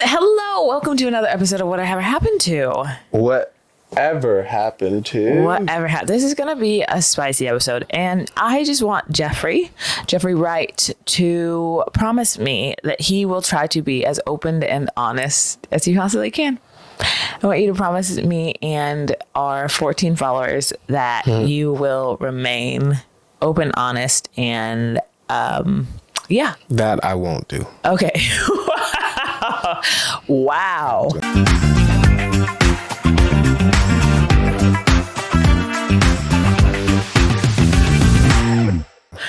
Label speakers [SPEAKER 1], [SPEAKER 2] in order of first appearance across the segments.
[SPEAKER 1] Hello, welcome to another episode of Whatever Happened to.
[SPEAKER 2] Whatever happened to?
[SPEAKER 1] This is going to be a spicy episode, and I just want Jeffrey Wright, to promise me that he will try to be as open and honest as he possibly can. I want you to promise me and our 14 followers that you will remain open, honest, and yeah.
[SPEAKER 2] That I won't do.
[SPEAKER 1] Okay. Wow.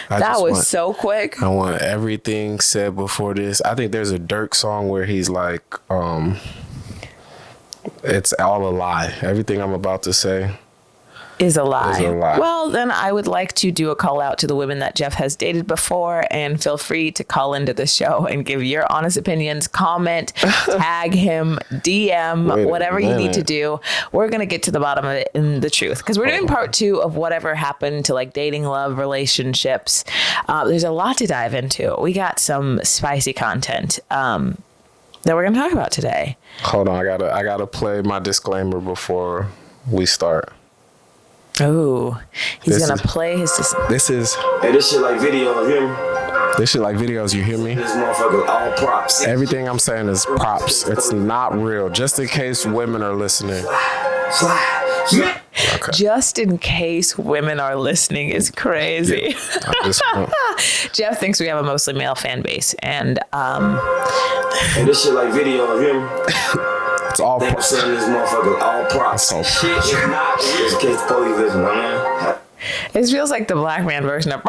[SPEAKER 1] That was so quick.
[SPEAKER 2] I want everything said before this. I think there's a Dirk song where he's like, it's all a lie. Everything I'm about to say
[SPEAKER 1] is a lie.
[SPEAKER 2] Is a lie.
[SPEAKER 1] Well, then I would like to do a call out to the women that Jeff has dated before, and feel free to call into the show and give your honest opinions, comment, tag him, DM, whatever you need to do. We're going to get to the bottom of it in the truth, because we're doing part 2 of whatever happened to like dating, love, relationships. There's a lot to dive into. We got some spicy content that we're going to talk about today.
[SPEAKER 2] Hold on, I gotta play my disclaimer before we start.
[SPEAKER 1] Oh, he's going to play his...
[SPEAKER 2] This is...
[SPEAKER 3] Hey, this shit like video, you hear me?
[SPEAKER 2] This shit like videos, you hear me?
[SPEAKER 3] This motherfucker all props.
[SPEAKER 2] Everything I'm saying is props. It's not real. Just in case women are listening.
[SPEAKER 3] Slide.
[SPEAKER 2] Okay.
[SPEAKER 1] Just in case women are listening is crazy.
[SPEAKER 2] Yeah.
[SPEAKER 1] Jeff thinks we have a mostly male fan base, and
[SPEAKER 3] Hey, this shit like video, you hear me?
[SPEAKER 2] It's all
[SPEAKER 3] I'm saying this motherfucker all props.
[SPEAKER 2] All
[SPEAKER 3] Shit is not real. Just in case the police listen, man.
[SPEAKER 1] it feels like the black man version of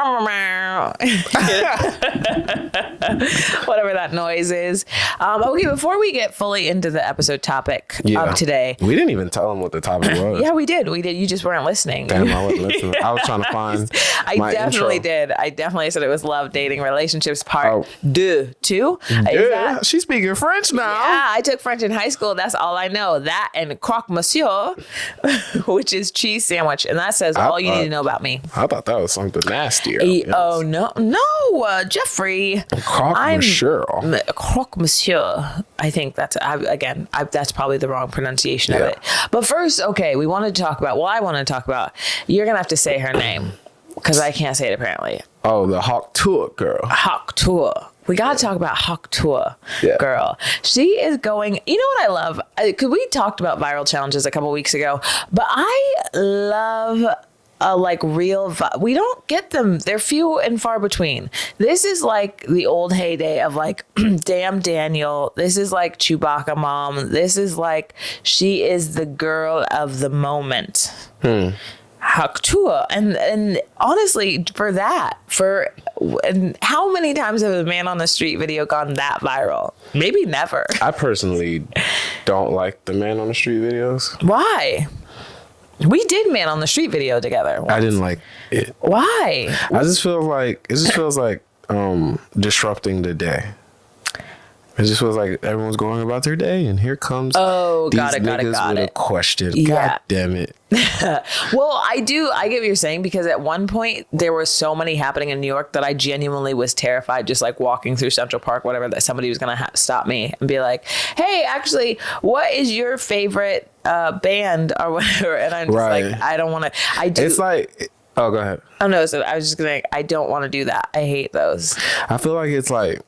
[SPEAKER 1] whatever that noise is. Okay, before we get fully into the episode topic of today.
[SPEAKER 2] We didn't even tell them what the topic was.
[SPEAKER 1] Yeah, we did. You just weren't listening.
[SPEAKER 2] Damn, I wasn't listening. I was trying to find
[SPEAKER 1] I definitely
[SPEAKER 2] intro.
[SPEAKER 1] did. I definitely said it was love, dating, relationships, part 2.
[SPEAKER 2] Yeah, she's speaking French now.
[SPEAKER 1] Yeah, I took French in high school. That's all I know. That and croque monsieur, which is cheese sandwich. And that says all you need to know about me.
[SPEAKER 2] I thought that was something nastier.
[SPEAKER 1] Oh, no, Jeffrey.
[SPEAKER 2] Croque monsieur.
[SPEAKER 1] Croque monsieur. I think that's, that's probably the wrong pronunciation of it. But first, okay, I want to talk about, you're going to have to say her name, because I can't say it apparently.
[SPEAKER 2] Oh, the Hawk Tuah girl.
[SPEAKER 1] Hawk Tuah. We got to talk about Hawk Tuah girl. She is going, you know what I love? Because we talked about viral challenges a couple weeks ago, but I love we don't get them. They're few and far between. This is like the old heyday of like, damn Daniel. This is like Chewbacca mom. This is like, she is the girl of the moment. Hawk Tuah. And honestly, and how many times have a man on the street video gone that viral? Maybe never.
[SPEAKER 2] I personally don't like the man on the street videos.
[SPEAKER 1] Why? We did man on the street video together once.
[SPEAKER 2] I didn't like it.
[SPEAKER 1] Why?
[SPEAKER 2] It just feels like disrupting the day. It just feels like everyone's going about their day, and here comes
[SPEAKER 1] got it.
[SPEAKER 2] with a question.
[SPEAKER 1] Yeah.
[SPEAKER 2] God damn it.
[SPEAKER 1] Well, I get what you're saying, because at one point there were so many happening in New York that I genuinely was terrified, just like walking through Central Park, whatever, that somebody was going to stop me and be like, hey, actually, what is your favorite band or whatever? And I'm just like, I don't want to. I do.
[SPEAKER 2] It's like, oh, go ahead.
[SPEAKER 1] Oh, no, so I was just going to, I don't want to do that. I hate those.
[SPEAKER 2] I feel like it's like,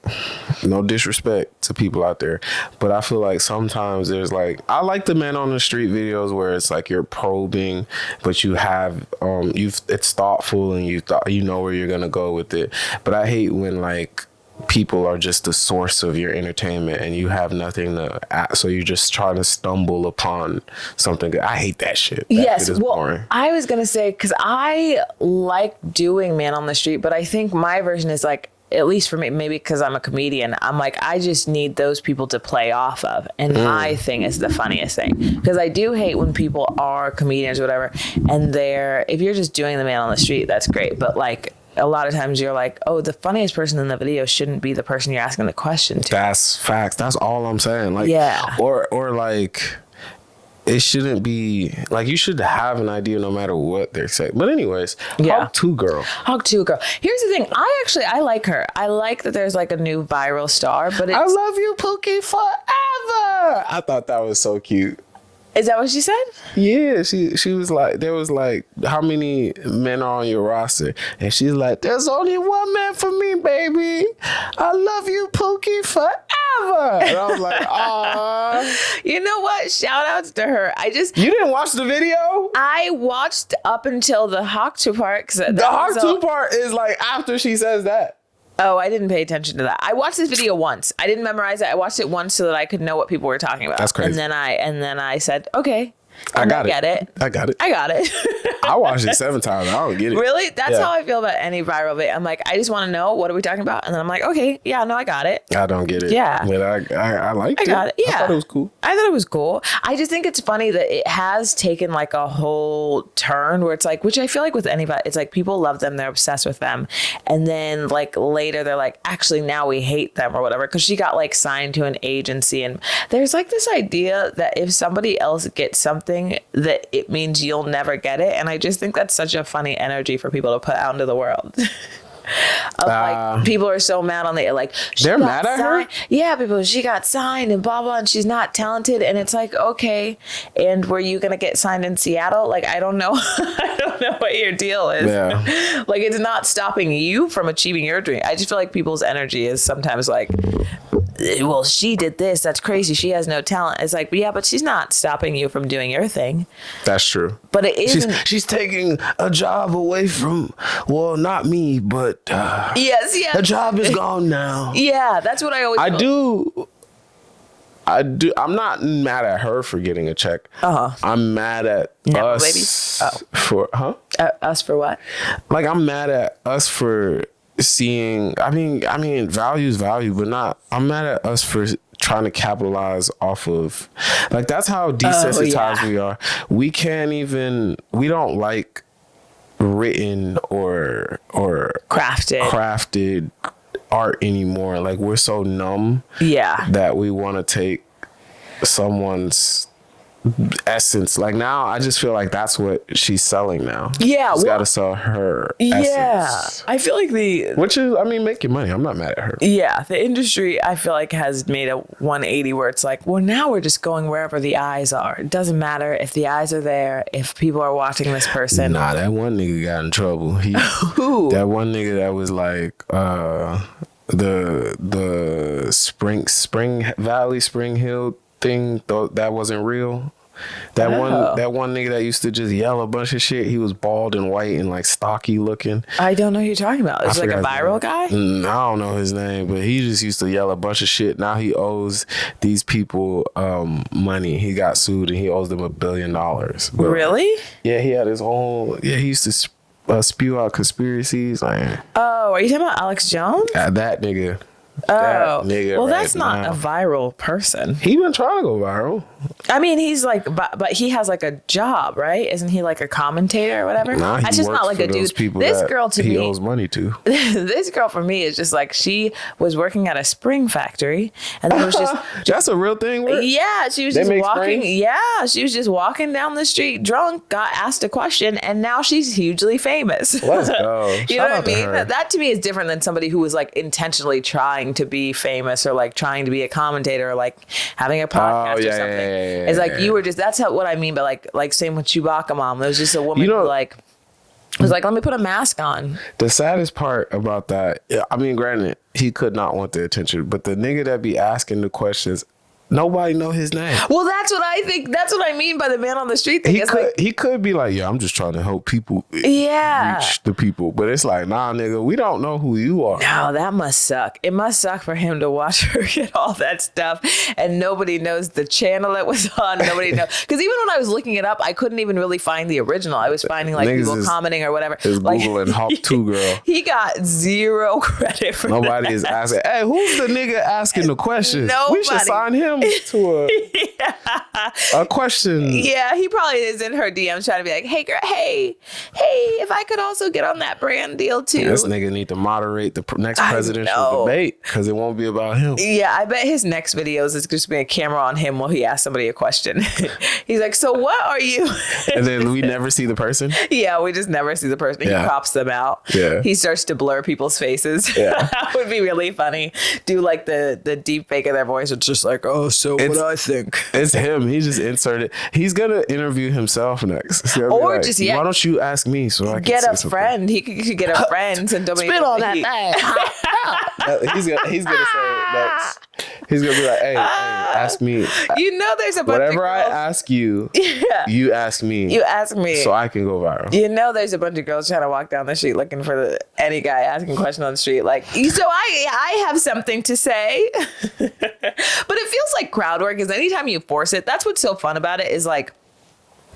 [SPEAKER 2] no disrespect to people out there, but I feel like sometimes there's like, I like the man on the street videos where it's like you're probing, but you have, it's thoughtful and you know where you're going to go with it. But I hate when like people are just the source of your entertainment and you have nothing to add, so you just try to stumble upon something good. I hate that shit. That shit is boring.
[SPEAKER 1] I was gonna say, because I like doing man on the street, but I think my version is like, at least for me, maybe because I'm a comedian, I'm like, I just need those people to play off of. And my thing is the funniest thing. Because I do hate when people are comedians or whatever, and if you're just doing the man on the street, that's great. But like, a lot of times you're like, oh, the funniest person in the video shouldn't be the person you're asking the question to.
[SPEAKER 2] That's facts. That's all I'm saying. Like,
[SPEAKER 1] yeah.
[SPEAKER 2] Or like, it shouldn't be like you should have an idea no matter what they're saying. But anyways, Hawk Tuah girl.
[SPEAKER 1] Hawk Tuah girl. Here's the thing. I like her. I like that there's like a new viral star, but it's,
[SPEAKER 2] I love you, Pookie, forever. I thought that was so cute.
[SPEAKER 1] Is that what she said?
[SPEAKER 2] Yeah, she was like, there was like, how many men are on your roster? And she's like, there's only one man for me, baby. I love you, Pookie, forever. And I was like, aw.
[SPEAKER 1] You know what? Shout outs to her.
[SPEAKER 2] You didn't watch the video?
[SPEAKER 1] I watched up until the Hawk Tuah part.
[SPEAKER 2] The Hawk Tuah part is like after she says that.
[SPEAKER 1] Oh, I didn't pay attention to that. I watched this video once. I didn't memorize it. I watched it once so that I could know what people were talking about.
[SPEAKER 2] That's crazy.
[SPEAKER 1] And then I said, okay.
[SPEAKER 2] I got it.
[SPEAKER 1] I got it.
[SPEAKER 2] I watched it 7 times. I don't get it.
[SPEAKER 1] Really? That's how I feel about any viral video. I'm like, I just want to know, what are we talking about? And then I'm like, okay, yeah, no, I got it.
[SPEAKER 2] I don't get it.
[SPEAKER 1] Yeah.
[SPEAKER 2] But I liked it.
[SPEAKER 1] I got it. Yeah.
[SPEAKER 2] I thought it was cool.
[SPEAKER 1] I just think it's funny that it has taken like a whole turn where it's like, which I feel like with anybody, it's like people love them, they're obsessed with them. And then like later they're like, actually now we hate them or whatever. Cause she got like signed to an agency. And there's like this idea that if somebody else gets something, that it means you'll never get it. And I just think that's such a funny energy for people to put out into the world. Like people are so mad on the like
[SPEAKER 2] they're mad at her.
[SPEAKER 1] Yeah, she got signed and blah blah, and she's not talented. And it's like, okay, and were you gonna get signed in Seattle? Like, I don't know. I don't know what your deal is.
[SPEAKER 2] Yeah.
[SPEAKER 1] Like, it's not stopping you from achieving your dream. I just feel like people's energy is sometimes like, well, she did this, that's crazy, she has no talent. It's like, yeah, but she's not stopping you from doing your thing.
[SPEAKER 2] That's true.
[SPEAKER 1] But it isn't.
[SPEAKER 2] She's taking a job away from, well, not me, but
[SPEAKER 1] yes,
[SPEAKER 2] the job is gone now.
[SPEAKER 1] Yeah, that's what I always
[SPEAKER 2] I'm not mad at her for getting a check. I'm mad at us for
[SPEAKER 1] us for what?
[SPEAKER 2] Like, I'm mad at us for seeing, I mean value's value, but not, I'm mad at us for trying to capitalize off of, like, that's how desensitized we are. We don't like written or crafted art anymore. Like, we're so numb that we want to take someone's essence. Like, now I just feel like that's what she's selling now. Yeah, she's got to sell her essence.
[SPEAKER 1] I feel like
[SPEAKER 2] which is, I mean, making money. I'm not mad at her.
[SPEAKER 1] Yeah, the industry, I feel like, has made a 180 where it's like, well, now we're just going wherever the eyes are. It doesn't matter if the eyes are there, if people are watching this person.
[SPEAKER 2] Nah, that one nigga got in trouble.
[SPEAKER 1] Who?
[SPEAKER 2] That one nigga that was like the Spring Hill thing, that wasn't real. That one nigga that used to just yell a bunch of shit. He was bald and white and like stocky looking.
[SPEAKER 1] I don't know who you're talking about. Is it like a viral guy?
[SPEAKER 2] I don't know his name, but he just used to yell a bunch of shit. Now he owes these people money. He got sued and he owes them $1 billion. But,
[SPEAKER 1] really?
[SPEAKER 2] Yeah, he had his own. Yeah, he used to spew out conspiracies. Like,
[SPEAKER 1] oh, are you talking about Alex Jones?
[SPEAKER 2] That nigga.
[SPEAKER 1] Oh, well, that's not a viral person.
[SPEAKER 2] He been trying to go viral.
[SPEAKER 1] I mean, he's like, but he has like a job, right? Isn't he like a commentator or whatever?
[SPEAKER 2] Nah,
[SPEAKER 1] that's just not like a dude. This girl to me,
[SPEAKER 2] he owes money to.
[SPEAKER 1] This girl for me is just like, she was working at a spring factory, and then it was just
[SPEAKER 2] that's a real thing.
[SPEAKER 1] Yeah, she was just walking. Springs? Yeah, she was just walking down the street drunk, got asked a question, and now she's hugely famous.
[SPEAKER 2] Let's go.
[SPEAKER 1] You know what I mean? That to me is different than somebody who was like intentionally trying to be famous or like trying to be a commentator or like having a podcast or something. Yeah, it's like you were just, that's what I mean. But like same with Chewbacca mom. There was just a woman who like was like, let me put a mask on.
[SPEAKER 2] The saddest part about that, I mean, granted, he could not want the attention, but the nigga that be asking the questions, nobody know his name.
[SPEAKER 1] Well, that's what I think. That's what I mean by the man on the street thing.
[SPEAKER 2] He could be like, yeah, I'm just trying to help people reach the people. But it's like, nah, nigga, we don't know who you are.
[SPEAKER 1] No, that must suck. It must suck for him to watch her get all that stuff and nobody knows the channel it was on. Nobody knows. Because even when I was looking it up, I couldn't even really find the original. I was finding like people commenting or whatever.
[SPEAKER 2] Like, Googling Hawk Tuah girl.
[SPEAKER 1] He got zero credit for
[SPEAKER 2] Nobody
[SPEAKER 1] that.
[SPEAKER 2] is asking, hey, who's the nigga asking the questions?
[SPEAKER 1] Nobody.
[SPEAKER 2] We should sign him to a A question.
[SPEAKER 1] Yeah, he probably is in her DMs trying to be like, hey, girl, hey, if I could also get on that brand deal too.
[SPEAKER 2] This nigga need to moderate the next presidential debate because it won't be about him.
[SPEAKER 1] Yeah, I bet his next videos is just be a camera on him while he asks somebody a question. He's like, so what are you?
[SPEAKER 2] And then we never see the person.
[SPEAKER 1] Yeah, we just never see the person. He crops them out.
[SPEAKER 2] Yeah.
[SPEAKER 1] He starts to blur people's faces.
[SPEAKER 2] Yeah.
[SPEAKER 1] That would be really funny. Do like the deep fake of their voice. It's just like, oh, so what do I think?
[SPEAKER 2] It's him. He just inserted. He's gonna interview himself next.
[SPEAKER 1] Or
[SPEAKER 2] like,
[SPEAKER 1] just
[SPEAKER 2] why don't you ask me so I can
[SPEAKER 1] get a
[SPEAKER 2] something.
[SPEAKER 1] friend? He could get a friend and
[SPEAKER 2] spit on that thing. he's gonna say next. He's gonna be like, hey, ask me.
[SPEAKER 1] You know, there's a bunch
[SPEAKER 2] whatever
[SPEAKER 1] of girls.
[SPEAKER 2] I ask you, you ask me.
[SPEAKER 1] You ask me,
[SPEAKER 2] so I can go viral.
[SPEAKER 1] You know, there's a bunch of girls trying to walk down the street looking for any guy asking a question on the street. Like, so I have something to say. But it feels like crowd work is anytime you force it. That's what's so fun about it is like,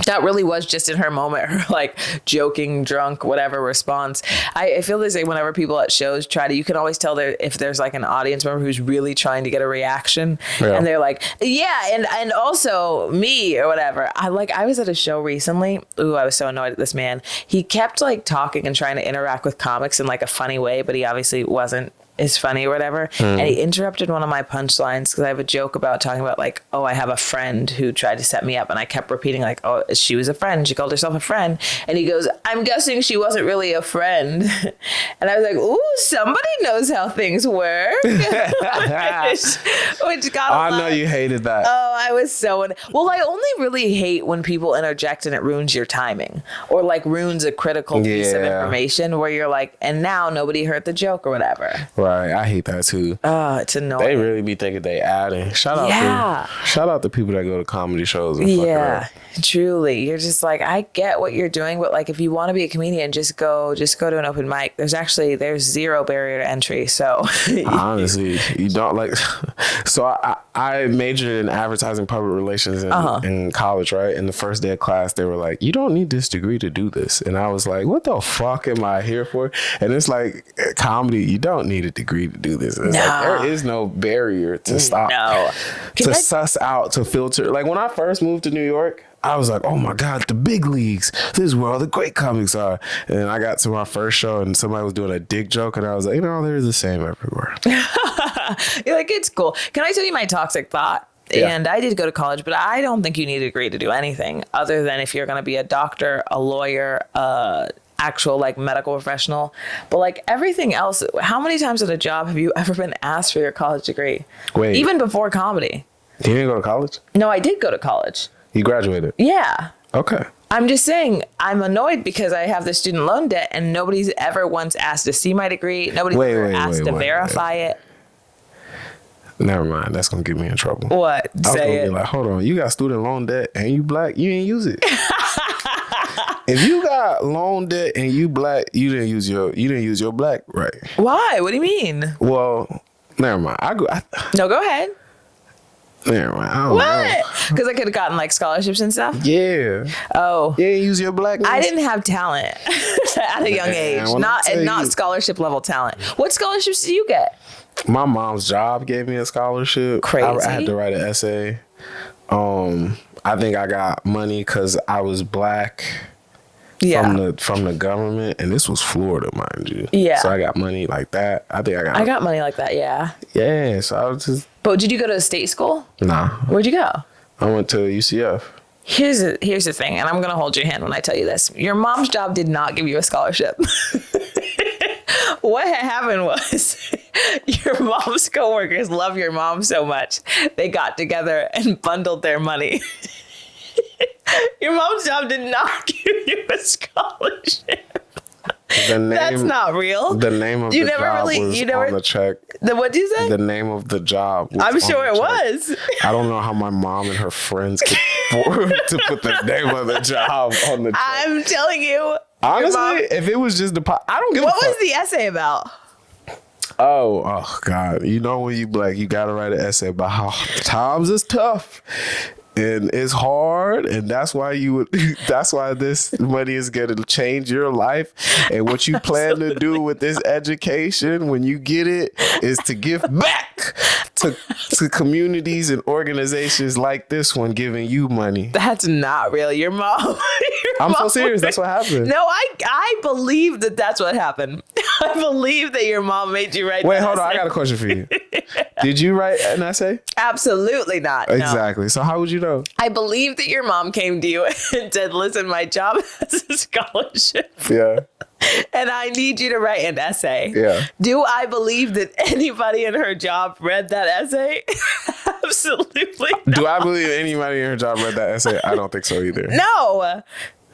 [SPEAKER 1] that really was just in her moment, her like joking, drunk, whatever response. I feel this like whenever people at shows try to, you can always tell if there's like an audience member who's really trying to get a reaction, and they're like, yeah, and also me or whatever. I was at a show recently. Ooh, I was so annoyed at this man. He kept like talking and trying to interact with comics in like a funny way, but he obviously wasn't is funny or whatever. And he interrupted one of my punchlines because I have a joke about talking about like, oh, I have a friend who tried to set me up. And I kept repeating like, oh, she was a friend. She called herself a friend. And he goes, I'm guessing she wasn't really a friend. And I was like, ooh, somebody knows how things work. which got
[SPEAKER 2] I know you hated that.
[SPEAKER 1] Oh, I was so... Well, I only really hate when people interject and it ruins your timing or like ruins a critical piece of information where you're like, and now nobody heard the joke or whatever.
[SPEAKER 2] Right, I hate that too.
[SPEAKER 1] Oh, it's annoying.
[SPEAKER 2] They really be thinking they adding. Shout out to people that go to comedy shows and fuck it up.
[SPEAKER 1] Truly. You're just like, I get what you're doing, but like if you want to be a comedian, just go to an open mic. There's zero barrier to entry. So
[SPEAKER 2] honestly, you don't like. So I majored in advertising public relations in college, right? And the first day of class, they were like, you don't need this degree to do this. And I was like, what the fuck am I here for? And it's like comedy, you don't need a degree to do this. It's like, there is no barrier to stop.
[SPEAKER 1] No.
[SPEAKER 2] Suss out, to filter. Like when I first moved to New York, I was like, oh my God, the big leagues. This is where all the great comics are. And then I got to my first show and somebody was doing a dick joke and I was like, they're the same everywhere.
[SPEAKER 1] You're like, it's cool. Can I tell you my toxic thought? Yeah. And I did go to college, but I don't think you need a degree to do anything other than if you're going to be a doctor, a lawyer, actual like medical professional. But like everything else, how many times at a job have you ever been asked for your college degree?
[SPEAKER 2] Wait.
[SPEAKER 1] Even before comedy.
[SPEAKER 2] You didn't go to college?
[SPEAKER 1] No, I did go to college.
[SPEAKER 2] You graduated?
[SPEAKER 1] Yeah.
[SPEAKER 2] Okay.
[SPEAKER 1] I'm just saying, I'm annoyed because I have the student loan debt and nobody's ever once asked to see my degree. Nobody's ever asked to verify it.
[SPEAKER 2] Never mind. That's going to get me in trouble.
[SPEAKER 1] What?
[SPEAKER 2] I was going to be like, hold on. You got student loan debt and you black. You ain't use it. If you got loan debt and you black, you didn't use your black right.
[SPEAKER 1] Why? What do you mean?
[SPEAKER 2] Well, never mind.
[SPEAKER 1] No, go ahead.
[SPEAKER 2] Never mind. I don't
[SPEAKER 1] what? Because I could have gotten like scholarships and stuff.
[SPEAKER 2] Yeah.
[SPEAKER 1] Oh.
[SPEAKER 2] You didn't use your blackness?
[SPEAKER 1] I didn't have talent at a young age. Not scholarship level talent. What scholarships did you get?
[SPEAKER 2] My mom's job gave me a scholarship.
[SPEAKER 1] Crazy.
[SPEAKER 2] I had to write an essay. I think I got money because I was black. Yeah. From the government, and this was Florida, mind you. Yeah. So I got money like that. I got
[SPEAKER 1] money like that. Yeah.
[SPEAKER 2] Yeah. So I was just.
[SPEAKER 1] But did you go to a state school?
[SPEAKER 2] Nah.
[SPEAKER 1] Where'd you go?
[SPEAKER 2] I went to UCF.
[SPEAKER 1] Here's the thing, and I'm gonna hold your hand when I tell you this. Your mom's job did not give you a scholarship. What had happened was your mom's coworkers love your mom so much they got together and bundled their money. Your mom's job did not give you a scholarship. That's not real.
[SPEAKER 2] The name of the job was on the check.
[SPEAKER 1] What'd you say?
[SPEAKER 2] The name of the job was
[SPEAKER 1] I'm sure it was.
[SPEAKER 2] I don't know how my mom and her friends could afford to put the name of the job on the check.
[SPEAKER 1] I'm telling you.
[SPEAKER 2] Honestly, if it was just I don't give a fuck.
[SPEAKER 1] What was the essay about?
[SPEAKER 2] Oh God. You know when you black, you gotta write an essay about how times is tough. And it's hard, and that's why this money is going to change your life. And what you plan to do with this education when you get it is to give back to communities and organizations like this one giving you money.
[SPEAKER 1] That's not real. Your mom.
[SPEAKER 2] I'm so serious. That's what happened.
[SPEAKER 1] No, I believe that that's what happened. I believe that your mom made you write.
[SPEAKER 2] Wait, hold on. I got a question for you. Did you write an essay?
[SPEAKER 1] Absolutely not.
[SPEAKER 2] Exactly.
[SPEAKER 1] No.
[SPEAKER 2] So how would you know?
[SPEAKER 1] I believe that your mom came to you and said, listen, my job has a scholarship.
[SPEAKER 2] Yeah.
[SPEAKER 1] And I need you to write an essay.
[SPEAKER 2] Yeah.
[SPEAKER 1] Do I believe that anybody in her job read that essay? Absolutely not.
[SPEAKER 2] Do I believe anybody in her job read that essay? I don't think so either.
[SPEAKER 1] No.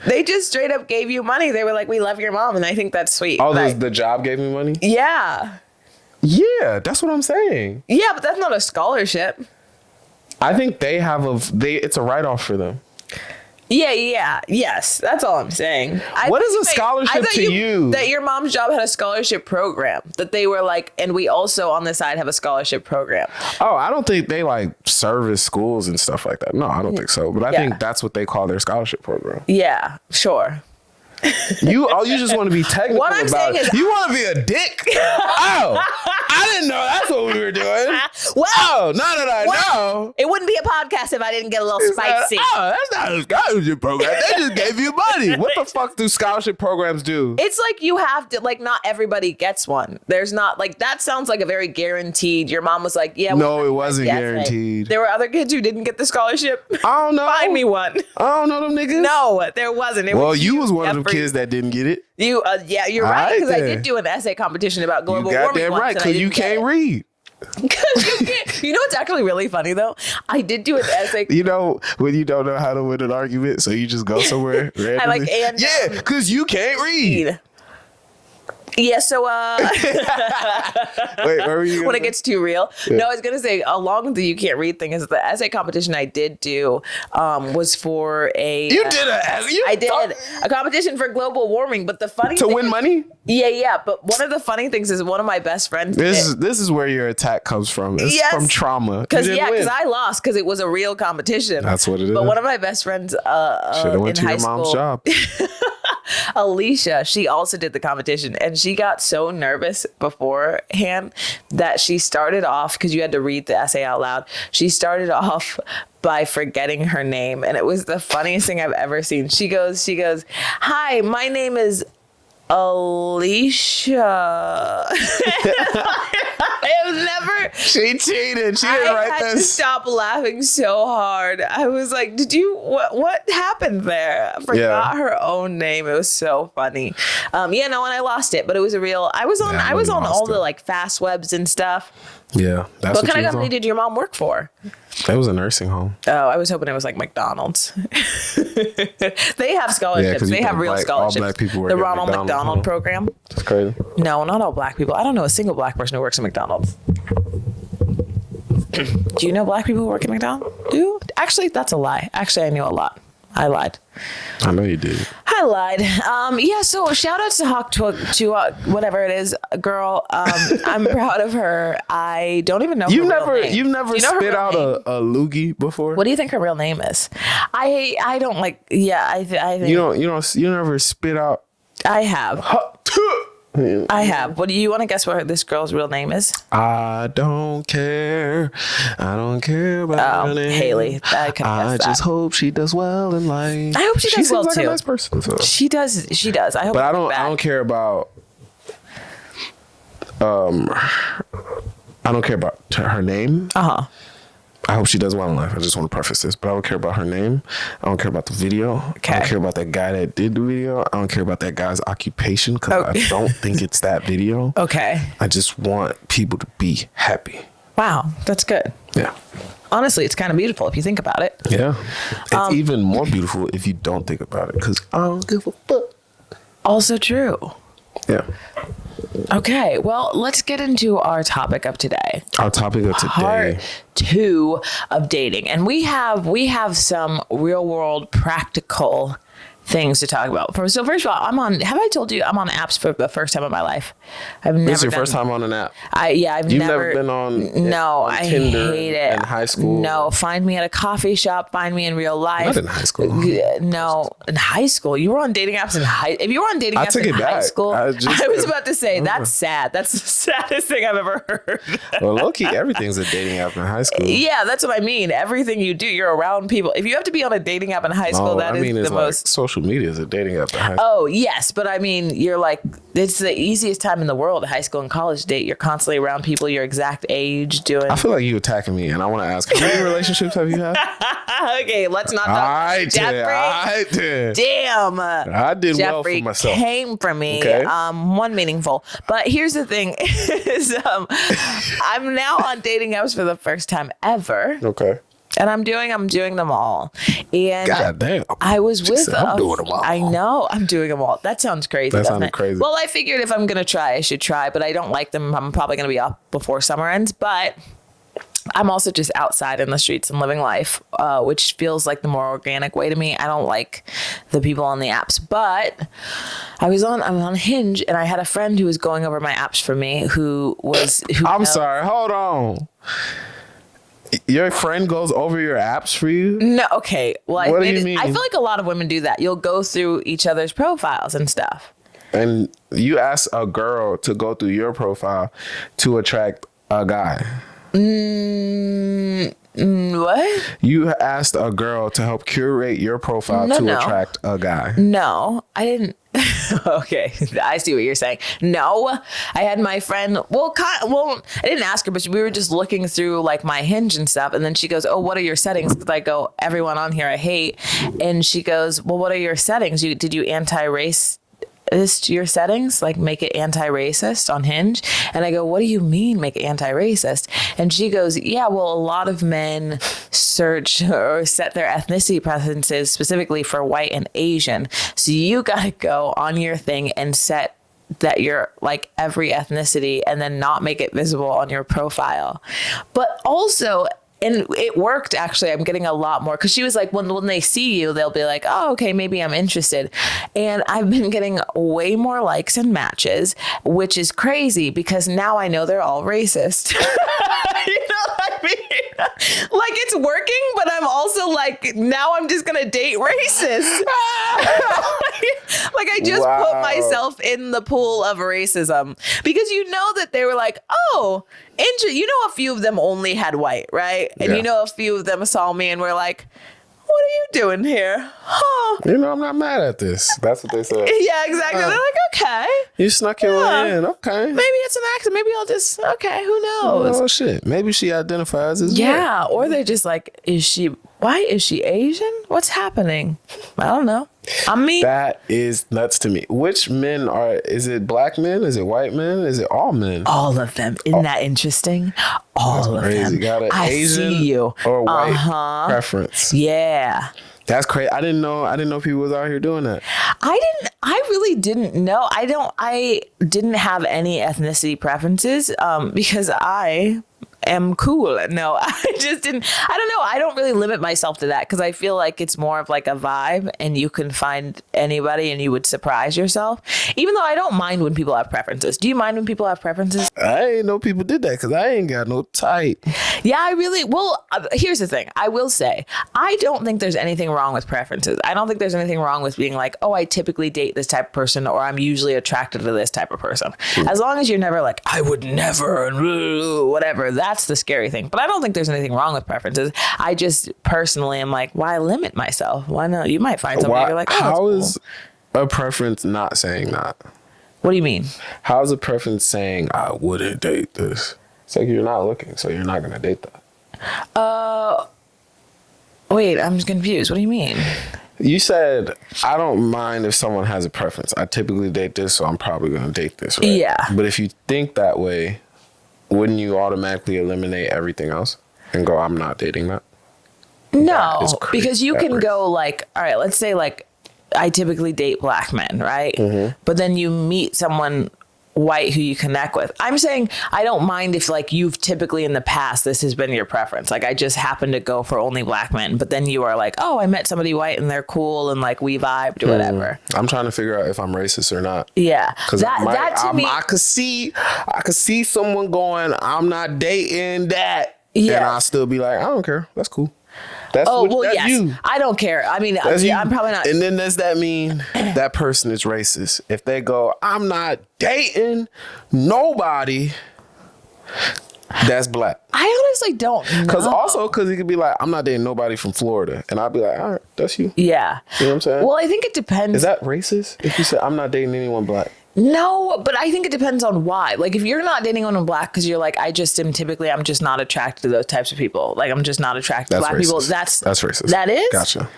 [SPEAKER 1] They just straight up gave you money. They were like, we love your mom. And I think that's sweet.
[SPEAKER 2] Oh, the job gave me money?
[SPEAKER 1] Yeah.
[SPEAKER 2] Yeah, that's what I'm saying.
[SPEAKER 1] Yeah, but that's not a scholarship.
[SPEAKER 2] I think they have it's a write-off for them.
[SPEAKER 1] Yeah. Yes. That's all I'm saying.
[SPEAKER 2] What is a scholarship to you?
[SPEAKER 1] That your mom's job had a scholarship program. That they were like, and we also on the side have a scholarship program.
[SPEAKER 2] Oh, I don't think they like service schools and stuff like that. No, I don't think so. But I think that's what they call their scholarship program.
[SPEAKER 1] Yeah, sure.
[SPEAKER 2] You just want to be technical
[SPEAKER 1] what I'm
[SPEAKER 2] about
[SPEAKER 1] saying
[SPEAKER 2] it.
[SPEAKER 1] is
[SPEAKER 2] You want to be a dick? Oh, I didn't know that's what we were doing.
[SPEAKER 1] Well,
[SPEAKER 2] now that I know.
[SPEAKER 1] It wouldn't be a podcast if I didn't get a little spicy.
[SPEAKER 2] That's not a scholarship program. They just gave you money. What the fuck do scholarship programs do?
[SPEAKER 1] It's like you have to, like, not everybody gets one. There's not, like, that sounds like a very guaranteed. Your mom was like, yeah.
[SPEAKER 2] No, it wasn't guaranteed.
[SPEAKER 1] There were other kids who didn't get the scholarship.
[SPEAKER 2] I don't know.
[SPEAKER 1] Find me one.
[SPEAKER 2] I don't know them niggas.
[SPEAKER 1] No, there wasn't.
[SPEAKER 2] You was one of them kids that didn't get it.
[SPEAKER 1] Yeah, you're right, because I
[SPEAKER 2] then.
[SPEAKER 1] did do an essay competition about global
[SPEAKER 2] You
[SPEAKER 1] warming.
[SPEAKER 2] goddamn right, because you can't read.
[SPEAKER 1] You know what's actually really funny though? I did do an essay.
[SPEAKER 2] You know when you don't know how to win an argument, so you just go somewhere randomly.
[SPEAKER 1] I like
[SPEAKER 2] yeah, because you can't read.
[SPEAKER 1] Yeah, so
[SPEAKER 2] wait, where were you?
[SPEAKER 1] When it gets too real. Yeah. No, I was gonna say along with the you can't read thing is the essay competition I did do was for a I did a competition for global warming, but the funny
[SPEAKER 2] to
[SPEAKER 1] thing
[SPEAKER 2] win money?
[SPEAKER 1] Yeah. But one of the funny things is one of my best friends.
[SPEAKER 2] This is where your attack comes from. It's from trauma.
[SPEAKER 1] Because I lost because it was a real competition.
[SPEAKER 2] That's what it is.
[SPEAKER 1] But one of my best friends
[SPEAKER 2] should have went to your mom's job.
[SPEAKER 1] Alicia, she also did the competition and she got so nervous beforehand that she started off, because you had to read the essay out loud, she started off by forgetting her name, and it was the funniest thing I've ever seen. She goes, hi, my name is Alicia. I have never.
[SPEAKER 2] She cheated. She didn't write this.
[SPEAKER 1] I had to stop laughing so hard. I was like, what happened there? I forgot her own name. It was so funny. And I lost it, but it was a real, I was on all the like fast webs and stuff.
[SPEAKER 2] Yeah. That's
[SPEAKER 1] what kind of company did your mom work for?
[SPEAKER 2] That was a nursing home.
[SPEAKER 1] Oh, I was hoping it was like McDonald's. They have scholarships. They have real scholarships.
[SPEAKER 2] All black people work
[SPEAKER 1] the Ronald McDonald program.
[SPEAKER 2] That's crazy.
[SPEAKER 1] No, not all black people. I don't know a single black person who works at McDonald's. Do you know black people who work at McDonald's? Actually, that's a lie. Actually, I knew a lot. I lied.
[SPEAKER 2] I know you did.
[SPEAKER 1] I lied. So shout out to Hawk Tuah, whatever it is, girl. I'm proud of her. I don't even know her real name.
[SPEAKER 2] You've never spit out a loogie before?
[SPEAKER 1] What do you think her real name is? I don't like. Yeah, I think
[SPEAKER 2] you never spit out.
[SPEAKER 1] I have.
[SPEAKER 2] Hawk Tuah.
[SPEAKER 1] I have. What do you want to guess what this girl's real name is?
[SPEAKER 2] I don't care. I don't care about her name.
[SPEAKER 1] Haley.
[SPEAKER 2] I just hope she does well in life.
[SPEAKER 1] I hope she does well
[SPEAKER 2] too. She's like a nice person. So.
[SPEAKER 1] She does. I hope.
[SPEAKER 2] But I don't care about. I don't care about her name. I hope she does well in life. I just want to preface this, but I don't care about her name. I don't care about the video.
[SPEAKER 1] Okay.
[SPEAKER 2] I don't care about that guy that did the video. I don't care about that guy's occupation because I don't think it's that video.
[SPEAKER 1] Okay.
[SPEAKER 2] I just want people to be happy.
[SPEAKER 1] Wow, that's good.
[SPEAKER 2] Yeah.
[SPEAKER 1] Honestly, it's kind of beautiful if you think about it.
[SPEAKER 2] Yeah. It's even more beautiful if you don't think about it because I don't give a fuck.
[SPEAKER 1] Also true.
[SPEAKER 2] Yeah.
[SPEAKER 1] Okay, well, let's get into our topic of today.
[SPEAKER 2] Part
[SPEAKER 1] 2 of dating. And we have some real world practical things to talk about. So first of all, have I told you I'm on apps for the first time in my life? I've never.
[SPEAKER 2] This is your first time on an app?
[SPEAKER 1] I've
[SPEAKER 2] never been on.
[SPEAKER 1] No,
[SPEAKER 2] on
[SPEAKER 1] I
[SPEAKER 2] Tinder
[SPEAKER 1] hate it.
[SPEAKER 2] in high school.
[SPEAKER 1] No, find me at a coffee shop. Find me in real life.
[SPEAKER 2] Not in high school.
[SPEAKER 1] No, in high school. You were on dating apps in high. If you were on dating apps in high school, I was about to say that's sad. That's the saddest thing I've ever heard.
[SPEAKER 2] Well, low key, everything's a dating app in high school.
[SPEAKER 1] Yeah, that's what I mean. Everything you do, you're around people. If you have to be on a dating app in high school, that is the most.
[SPEAKER 2] Social media is a dating app in high school.
[SPEAKER 1] Oh, yes. But I mean, you're like, it's the easiest time in the world, high school and college date. You're constantly around people your exact age doing.
[SPEAKER 2] I feel like you attacking me, and I want to ask, how many relationships have you had?
[SPEAKER 1] Okay, let's not talk.
[SPEAKER 2] I did.
[SPEAKER 1] Damn.
[SPEAKER 2] I did
[SPEAKER 1] Jeffrey
[SPEAKER 2] well for myself.
[SPEAKER 1] Came from me.
[SPEAKER 2] Okay.
[SPEAKER 1] One meaningful. But here's the thing is I'm now on dating apps for the first time ever.
[SPEAKER 2] Okay.
[SPEAKER 1] And I'm doing them all. And
[SPEAKER 2] God damn.
[SPEAKER 1] I was with
[SPEAKER 2] I'm doing them all.
[SPEAKER 1] I know I'm doing them all. That sounds crazy.
[SPEAKER 2] That sounded crazy.
[SPEAKER 1] Well, I figured if I'm going to try, I should try, but I don't like them. I'm probably going to be off before summer ends, but I'm also just outside in the streets and living life, which feels like the more organic way to me. I don't like the people on the apps, but I'm on Hinge, and I had a friend who was going over my apps for me
[SPEAKER 2] I'm sorry. Hold on. Your friend goes over your apps for you?
[SPEAKER 1] No, okay. Well,
[SPEAKER 2] what do you mean?
[SPEAKER 1] I feel like a lot of women do that. You'll go through each other's profiles and stuff.
[SPEAKER 2] And you ask a girl to go through your profile to attract a guy.
[SPEAKER 1] What?
[SPEAKER 2] You asked a girl to help curate your profile to attract a guy.
[SPEAKER 1] No, I didn't. Okay, I see what you're saying. No, I had my friend. Well, I didn't ask her, but we were just looking through like my Hinge and stuff, and then she goes, "Oh, what are your settings?" Because I go, "Everyone on here I hate," and she goes, "Well, what are your settings? Did you anti-race your settings, like make it anti-racist on Hinge?" And I go, "What do you mean make it anti-racist?" And she goes, "Yeah, well, a lot of men search or set their ethnicity preferences specifically for white and Asian. So you got to go on your thing and set that you're like every ethnicity and then not make it visible on your profile." But also, and it worked, actually. I'm getting a lot more, because she was like, when they see you, they'll be like, "Oh, okay, maybe I'm interested." And I've been getting way more likes and matches, which is crazy, because now I know they're all racist. You know what I mean? Like, it's working, but I'm also like, now I'm just going to date racists. Like, I just put myself in the pool of racism, because you know that they were like, "Oh, you know, a few of them only had white, right?" And
[SPEAKER 2] Yeah.
[SPEAKER 1] you know, a few of them saw me and were like, "What are you doing here?" Huh?
[SPEAKER 2] You know, I'm not mad at this. That's what they said.
[SPEAKER 1] Yeah, exactly. They're like, "Okay,
[SPEAKER 2] You snuck your way in. Okay.
[SPEAKER 1] maybe it's an accident. Maybe I'll just, okay, who knows?"
[SPEAKER 2] Oh, shit. Maybe she identifies as white.
[SPEAKER 1] Yeah, or they're just like, "Is she white? Is she Asian? What's happening?" I don't know. I'm me.
[SPEAKER 2] That is nuts to me. Which men is it black men? Is it white men? Is it all men?
[SPEAKER 1] All of them. Isn't that interesting? All of them.
[SPEAKER 2] Got an
[SPEAKER 1] I
[SPEAKER 2] Asian
[SPEAKER 1] see you.
[SPEAKER 2] or white preference.
[SPEAKER 1] Yeah.
[SPEAKER 2] That's crazy. I didn't know people was out here doing that.
[SPEAKER 1] I really didn't know. I didn't have any ethnicity preferences because I am cool. No, I just didn't. I don't know. I don't really limit myself to that, because I feel like it's more of like a vibe, and you can find anybody and you would surprise yourself. Even though I don't mind when people have preferences. Do you mind when people have preferences?
[SPEAKER 2] I ain't know people did that, because I ain't got no type.
[SPEAKER 1] Yeah, here's the thing. I will say, I don't think there's anything wrong with preferences. I don't think there's anything wrong with being like, "Oh, I typically date this type of person," or "I'm usually attracted to this type of person." As long as you're never like, "I would never," and whatever. That's the scary thing. But I don't think there's anything wrong with preferences. I just personally am like, why limit myself? Why not? You might find something you're like, "Oh,
[SPEAKER 2] how
[SPEAKER 1] cool."
[SPEAKER 2] is a preference not saying that?
[SPEAKER 1] What do you mean?
[SPEAKER 2] How's a preference saying I wouldn't date this? It's like you're not looking, so you're not going to date that.
[SPEAKER 1] Wait, I'm confused. What do you mean?
[SPEAKER 2] You said, I don't mind if someone has a preference. I typically date this, so I'm probably going to date this, right?
[SPEAKER 1] Yeah.
[SPEAKER 2] But if you think that way, wouldn't you automatically eliminate everything else and go, I'm not dating that?
[SPEAKER 1] No, because you can go like, all right, let's say like I typically date black men, right? Mm-hmm. But then you meet someone white who you connect with. I'm saying I don't mind if like you've typically in the past, this has been your preference. Like I just happen to go for only black men, but then you are like, oh, I met somebody white and they're cool and like we vibed or whatever.
[SPEAKER 2] I'm trying to figure out if I'm racist or not.
[SPEAKER 1] Yeah.
[SPEAKER 2] Because
[SPEAKER 1] that to me,
[SPEAKER 2] I could see someone going, I'm not dating that.
[SPEAKER 1] Yeah.
[SPEAKER 2] And I'll still be like, I don't care. That's cool. That's
[SPEAKER 1] yes.
[SPEAKER 2] you.
[SPEAKER 1] I don't care. I mean, I'm probably not.
[SPEAKER 2] And then does that mean that person is racist? If they go, I'm not dating nobody that's black.
[SPEAKER 1] I honestly don't know.
[SPEAKER 2] Because he could be like, I'm not dating nobody from Florida. And I'll be like, all right, that's you.
[SPEAKER 1] Yeah.
[SPEAKER 2] You know what I'm saying?
[SPEAKER 1] Well, I think it depends.
[SPEAKER 2] Is that racist? If you say, I'm not dating anyone black.
[SPEAKER 1] No, but I think it depends on why. Like if you're not dating anyone black because you're like, I'm just not attracted to those types of people. Like I'm just not attracted to black people. That's racist. That is?
[SPEAKER 2] Gotcha.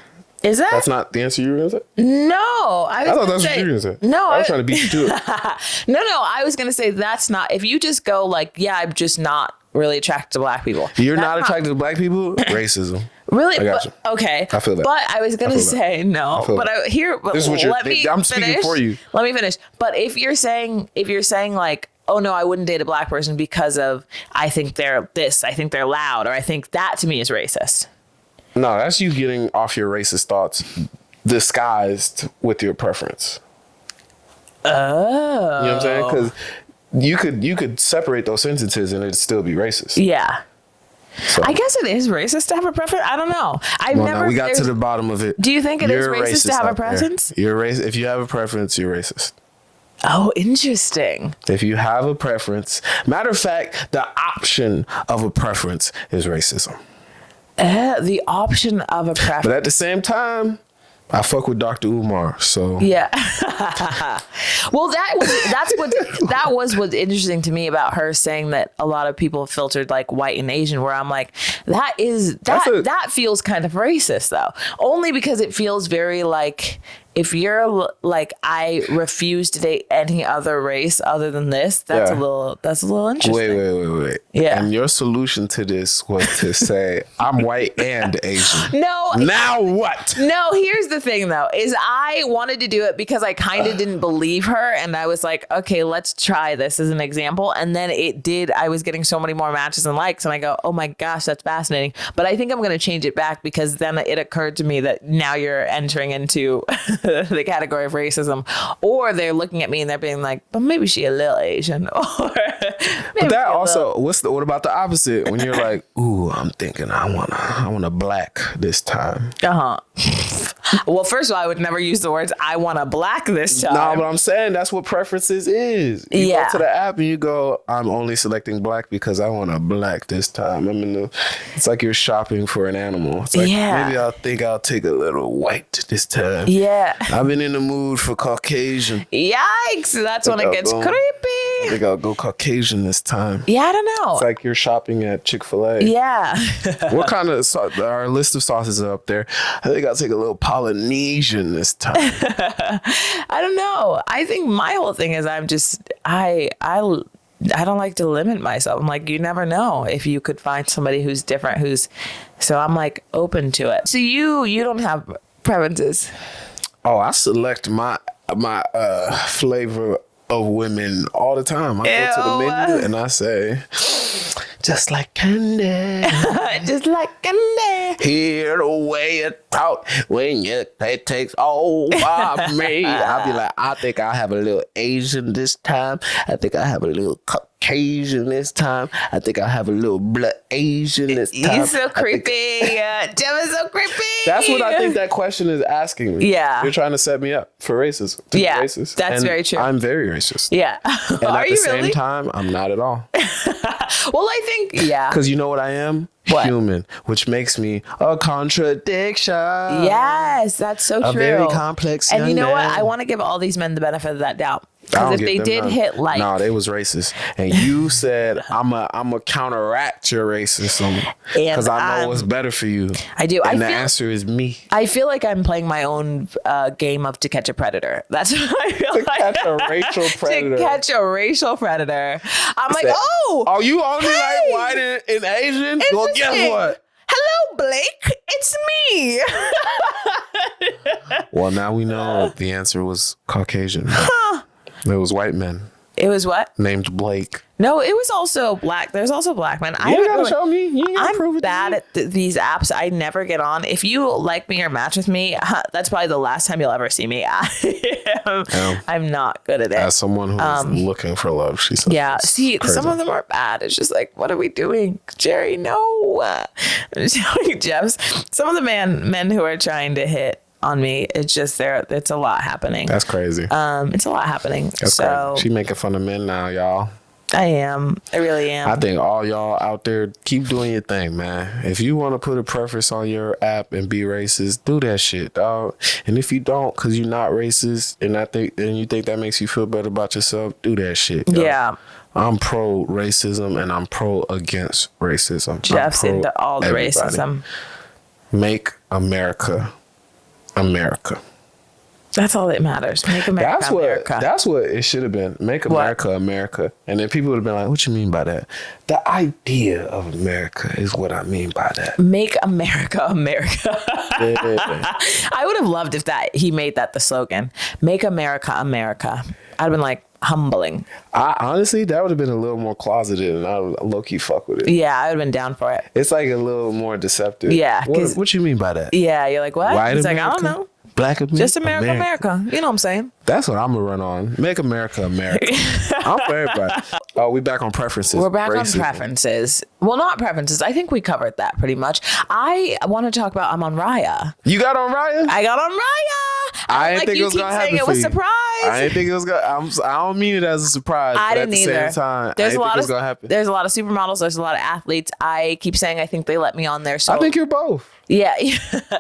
[SPEAKER 1] Is that?
[SPEAKER 2] That's not the answer you were going to say?
[SPEAKER 1] No. I
[SPEAKER 2] thought that's what you were going to say.
[SPEAKER 1] No.
[SPEAKER 2] I was trying to beat you to it.
[SPEAKER 1] No. I was going to say that's not. If you just go like, yeah, I'm just not really attracted to black people.
[SPEAKER 2] You're not attracted to black people? Racism.
[SPEAKER 1] Really?
[SPEAKER 2] I got you.
[SPEAKER 1] Okay.
[SPEAKER 2] I feel that.
[SPEAKER 1] But I was going to say no. But this is what
[SPEAKER 2] I'm speaking for you.
[SPEAKER 1] Let me finish. But if you're saying like, oh no, I wouldn't date a black person because of, I think they're this, I think they're loud, or I think that to me is racist.
[SPEAKER 2] No, that's you getting off your racist thoughts disguised with your preference.
[SPEAKER 1] Oh.
[SPEAKER 2] You know what I'm saying? Because you could separate those sentences and it'd still be racist.
[SPEAKER 1] Yeah.
[SPEAKER 2] So.
[SPEAKER 1] I guess it is racist to have a preference. I don't know.
[SPEAKER 2] We got to the bottom of it.
[SPEAKER 1] Do you think it is racist to have a preference?
[SPEAKER 2] You're racist. If you have a preference, you're racist.
[SPEAKER 1] Oh, interesting.
[SPEAKER 2] If you have a preference, matter of fact, the option of a preference is racism.
[SPEAKER 1] The option of a preference.
[SPEAKER 2] But at the same time, I fuck with Dr. Umar, so
[SPEAKER 1] yeah. Well, that was what's interesting to me about her saying that a lot of people filtered like white and Asian, where I'm like, that feels kind of racist though, only because it feels very like, if you're like, I refuse to date any other race other than this, that's a little interesting.
[SPEAKER 2] Wait.
[SPEAKER 1] Yeah.
[SPEAKER 2] And your solution to this was to say, I'm white and Asian.
[SPEAKER 1] No.
[SPEAKER 2] Now what?
[SPEAKER 1] No, here's the thing though, is I wanted to do it because I kind of didn't believe her. And I was like, okay, let's try this as an example. And then I was getting so many more matches and likes. And I go, oh my gosh, that's fascinating. But I think I'm going to change it back, because then it occurred to me that now you're entering into the category of racism, or they're looking at me and they're being like, but maybe she a little Asian, or
[SPEAKER 2] but that also, what about the opposite, when you're like, ooh, I'm thinking I want a black this time.
[SPEAKER 1] Well, first of all, I would never use the words I want a black this time.
[SPEAKER 2] No, but I'm saying that's what preferences is. You go to the app and you go, I'm only selecting black because I want a black this time. It's like you're shopping for an animal. It's like, maybe I'll take a little white this time.
[SPEAKER 1] Yeah.
[SPEAKER 2] I've been in the mood for Caucasian.
[SPEAKER 1] Yikes. That's when it gets creepy.
[SPEAKER 2] I think I'll go Caucasian this time.
[SPEAKER 1] Yeah, I don't know.
[SPEAKER 2] It's like you're shopping at Chick-fil-A.
[SPEAKER 1] Yeah.
[SPEAKER 2] What kind of our list of sauces are up there? I think I'll take a little Polynesian this time.
[SPEAKER 1] I don't know. I think my whole thing is I don't like to limit myself. I'm like, you never know if you could find somebody who's different, so I'm like open to it. So you don't have preferences? Oh,
[SPEAKER 2] I select my flavor of women all the time. I go to the menu and I say, just like candy.
[SPEAKER 1] Just like candy.
[SPEAKER 2] Hear the way it talk when it takes over me. I'll be like, I think I have a little Asian this time. I think I have a little Caucasian this time. I think I have a little blood Asian this time.
[SPEAKER 1] He's so creepy. Jeff is so creepy.
[SPEAKER 2] That's what I think that question is asking me.
[SPEAKER 1] Yeah.
[SPEAKER 2] You're trying to set me up for racism.
[SPEAKER 1] Yeah,
[SPEAKER 2] racist.
[SPEAKER 1] that's very true.
[SPEAKER 2] I'm very racist.
[SPEAKER 1] Yeah.
[SPEAKER 2] And at the same time, I'm not at all.
[SPEAKER 1] Well, I think,
[SPEAKER 2] because you know what I am?
[SPEAKER 1] What?
[SPEAKER 2] Human, which makes me a contradiction.
[SPEAKER 1] Yes, that's so true.
[SPEAKER 2] A very complex
[SPEAKER 1] And you know
[SPEAKER 2] man.
[SPEAKER 1] what? I want to give all these men the benefit of that doubt. Because if they did hit like...
[SPEAKER 2] No, they was racist. And you said, I'm a counteract your racism. Because I know what's better for you.
[SPEAKER 1] I do.
[SPEAKER 2] And the answer is me.
[SPEAKER 1] I feel like I'm playing my own game of To Catch a Predator. That's what I feel like.
[SPEAKER 2] Catch a racial predator.
[SPEAKER 1] To catch a racial predator. I'm like, oh,
[SPEAKER 2] you only like white and Asian? Well, guess what?
[SPEAKER 1] Hello, Blake. It's me.
[SPEAKER 2] Well, now we know the answer was Caucasian. It was white men.
[SPEAKER 1] It was what?
[SPEAKER 2] Named Blake.
[SPEAKER 1] No, it was also black. There's also black men.
[SPEAKER 2] You ain't gotta show me. You ain't gotta prove
[SPEAKER 1] I'm
[SPEAKER 2] it
[SPEAKER 1] bad at these apps. I never get on. If you like me or match with me, that's probably the last time you'll ever see me. I'm not good at it.
[SPEAKER 2] As someone who's looking for love, she said.
[SPEAKER 1] Yeah. See, some of them are bad. It's just like, what are we doing? Jerry, no. I'm telling Jeff's. Some of the men who are trying to hit on me, it's just it's a lot happening.
[SPEAKER 2] That's crazy.
[SPEAKER 1] It's a lot happening.
[SPEAKER 2] That's crazy. She making fun of men now, y'all.
[SPEAKER 1] I am. I really am.
[SPEAKER 2] I think all y'all out there, keep doing your thing, man. If you want to put a preference on your app and be racist, do that shit, dog. And if you don't, because you're not racist, and you think that makes you feel better about yourself, do that shit. Dog.
[SPEAKER 1] Yeah.
[SPEAKER 2] I'm pro racism and I'm pro against racism.
[SPEAKER 1] Jeff's into all the racism.
[SPEAKER 2] Make America America.
[SPEAKER 1] That's all that matters. Make America America.
[SPEAKER 2] That's what it should have been. Make America America. And then people would have been like, what you mean by that? The idea of America is what I mean by that.
[SPEAKER 1] Make America America.
[SPEAKER 2] Yeah.
[SPEAKER 1] I would have loved if he made that the slogan. Make America America. I'd have been like, humbling.
[SPEAKER 2] Honestly, that would have been a little more closeted and I would low-key fuck with it.
[SPEAKER 1] Yeah, I would have been down for it.
[SPEAKER 2] It's like a little more deceptive.
[SPEAKER 1] Yeah.
[SPEAKER 2] What you mean by that?
[SPEAKER 1] Yeah, you're like, what?
[SPEAKER 2] White
[SPEAKER 1] It's
[SPEAKER 2] America?
[SPEAKER 1] like, I don't know.
[SPEAKER 2] Black America?
[SPEAKER 1] Just America. You know what I'm saying?
[SPEAKER 2] That's what I'm going to run on. Make America America. I'm for everybody. Oh, we back on preferences.
[SPEAKER 1] We're back on preferences. Well, not preferences. I think we covered that pretty much. I want to talk about I'm on Raya.
[SPEAKER 2] You got on Raya?
[SPEAKER 1] I got on Raya.
[SPEAKER 2] I didn't think it was going to happen.
[SPEAKER 1] It was a surprise.
[SPEAKER 2] I didn't think it was going to. I don't mean it as a surprise.
[SPEAKER 1] I didn't either.
[SPEAKER 2] At the same time, I didn't think it was going to happen.
[SPEAKER 1] There's a lot of supermodels. There's a lot of athletes. I keep saying I think they let me on there. So
[SPEAKER 2] I think you're both.
[SPEAKER 1] Yeah.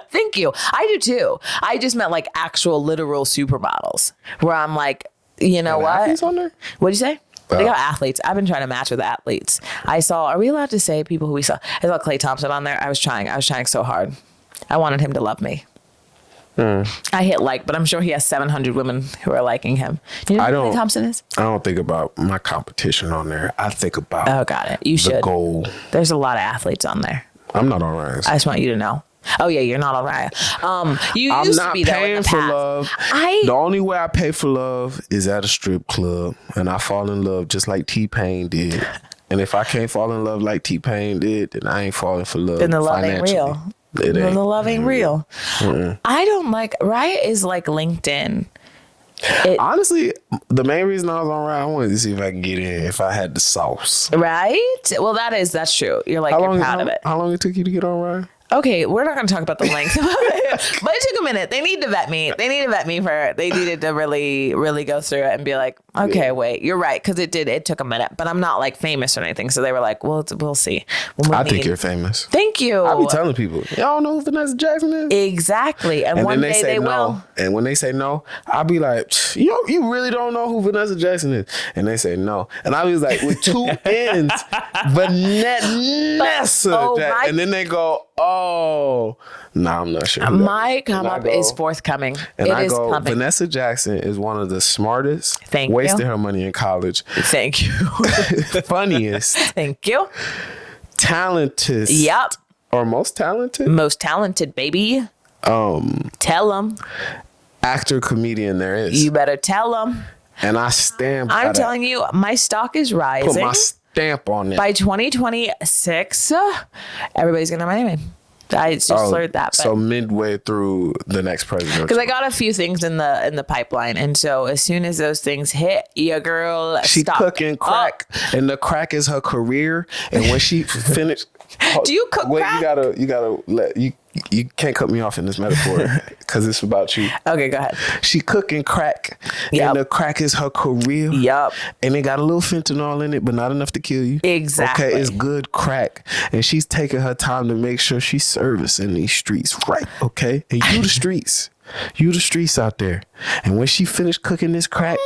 [SPEAKER 1] Thank you. I do too. I just meant like actual literal supermodels where I'm like, you know what?
[SPEAKER 2] Athletes on there?
[SPEAKER 1] What'd you say? They got athletes. I've been trying to match with athletes. Are we allowed to say people who we saw? I saw Klay Thompson on there. I was trying so hard. I wanted him to love me. I hit like, but I'm sure he has 700 women who are liking him. You know who Klay Thompson is?
[SPEAKER 2] I don't think about my competition on there. I think about
[SPEAKER 1] got it. You should.
[SPEAKER 2] The goal.
[SPEAKER 1] There's a lot of athletes on there.
[SPEAKER 2] I'm not on Raya.
[SPEAKER 1] I just want you to know. Oh yeah, you're not on Raya. You used to be there in the past.
[SPEAKER 2] I'm not paying for love. The only way I pay for love is at a strip club, and I fall in love just like T-Pain did. And if I can't fall in love like T-Pain did, then I ain't falling for love.
[SPEAKER 1] Then the love ain't real. Then the love ain't real. I don't like Raya. Is like LinkedIn.
[SPEAKER 2] Honestly, the main reason I was on Raya, I wanted to see if I could get in, if I had the sauce.
[SPEAKER 1] Right? Well, that's true. You're like, you're proud of it.
[SPEAKER 2] How long it took you to get on Raya?
[SPEAKER 1] Okay, we're not going to talk about the length, but it took a minute. They need to vet me. They needed to really, really go through it and be like, okay, wait, you're right. Cause it took a minute, but I'm not like famous or anything. So they were like, well, we'll see.
[SPEAKER 2] I think you're famous.
[SPEAKER 1] Than't you.
[SPEAKER 2] I'll be telling people, y'all know who Vannessa Jackson is?
[SPEAKER 1] Exactly. And one day they will.
[SPEAKER 2] And when they say no, I'll be like, you really don't know who Vannessa Jackson is? And they say no. And I was like, with two N's, Vannessa Jackson. And then they go, oh, no, I'm not sure.
[SPEAKER 1] My come up is forthcoming.
[SPEAKER 2] And I go, Vannessa Jackson is one of the smartest.
[SPEAKER 1] Thank you.
[SPEAKER 2] Wasted her money in college.
[SPEAKER 1] Thank you.
[SPEAKER 2] Funniest.
[SPEAKER 1] Thank you.
[SPEAKER 2] Talented.
[SPEAKER 1] Yep.
[SPEAKER 2] Or most talented?
[SPEAKER 1] Most talented, baby. Tell them.
[SPEAKER 2] Actor, comedian there is.
[SPEAKER 1] You better tell them.
[SPEAKER 2] And I stamp.
[SPEAKER 1] I'm telling you, my stock is rising.
[SPEAKER 2] Put my stamp on it.
[SPEAKER 1] By 2026, everybody's going to know my name. I just slurred that. But.
[SPEAKER 2] So midway through the next president.
[SPEAKER 1] Because I got a few things in the pipeline. And so as soon as those things hit, your girl
[SPEAKER 2] She cooking crack. And the crack is her career. And when she finished.
[SPEAKER 1] Do you cook crack?
[SPEAKER 2] You gotta let you can't cut me off in this metaphor because it's about you.
[SPEAKER 1] Okay, go ahead.
[SPEAKER 2] She cooking crack, and the crack is her career.
[SPEAKER 1] Yep.
[SPEAKER 2] And it got a little fentanyl in it, but not enough to kill you.
[SPEAKER 1] Exactly.
[SPEAKER 2] Okay, it's good crack, and she's taking her time to make sure she's servicing these streets right. Okay, and you the streets, out there. And when she finished cooking this crack,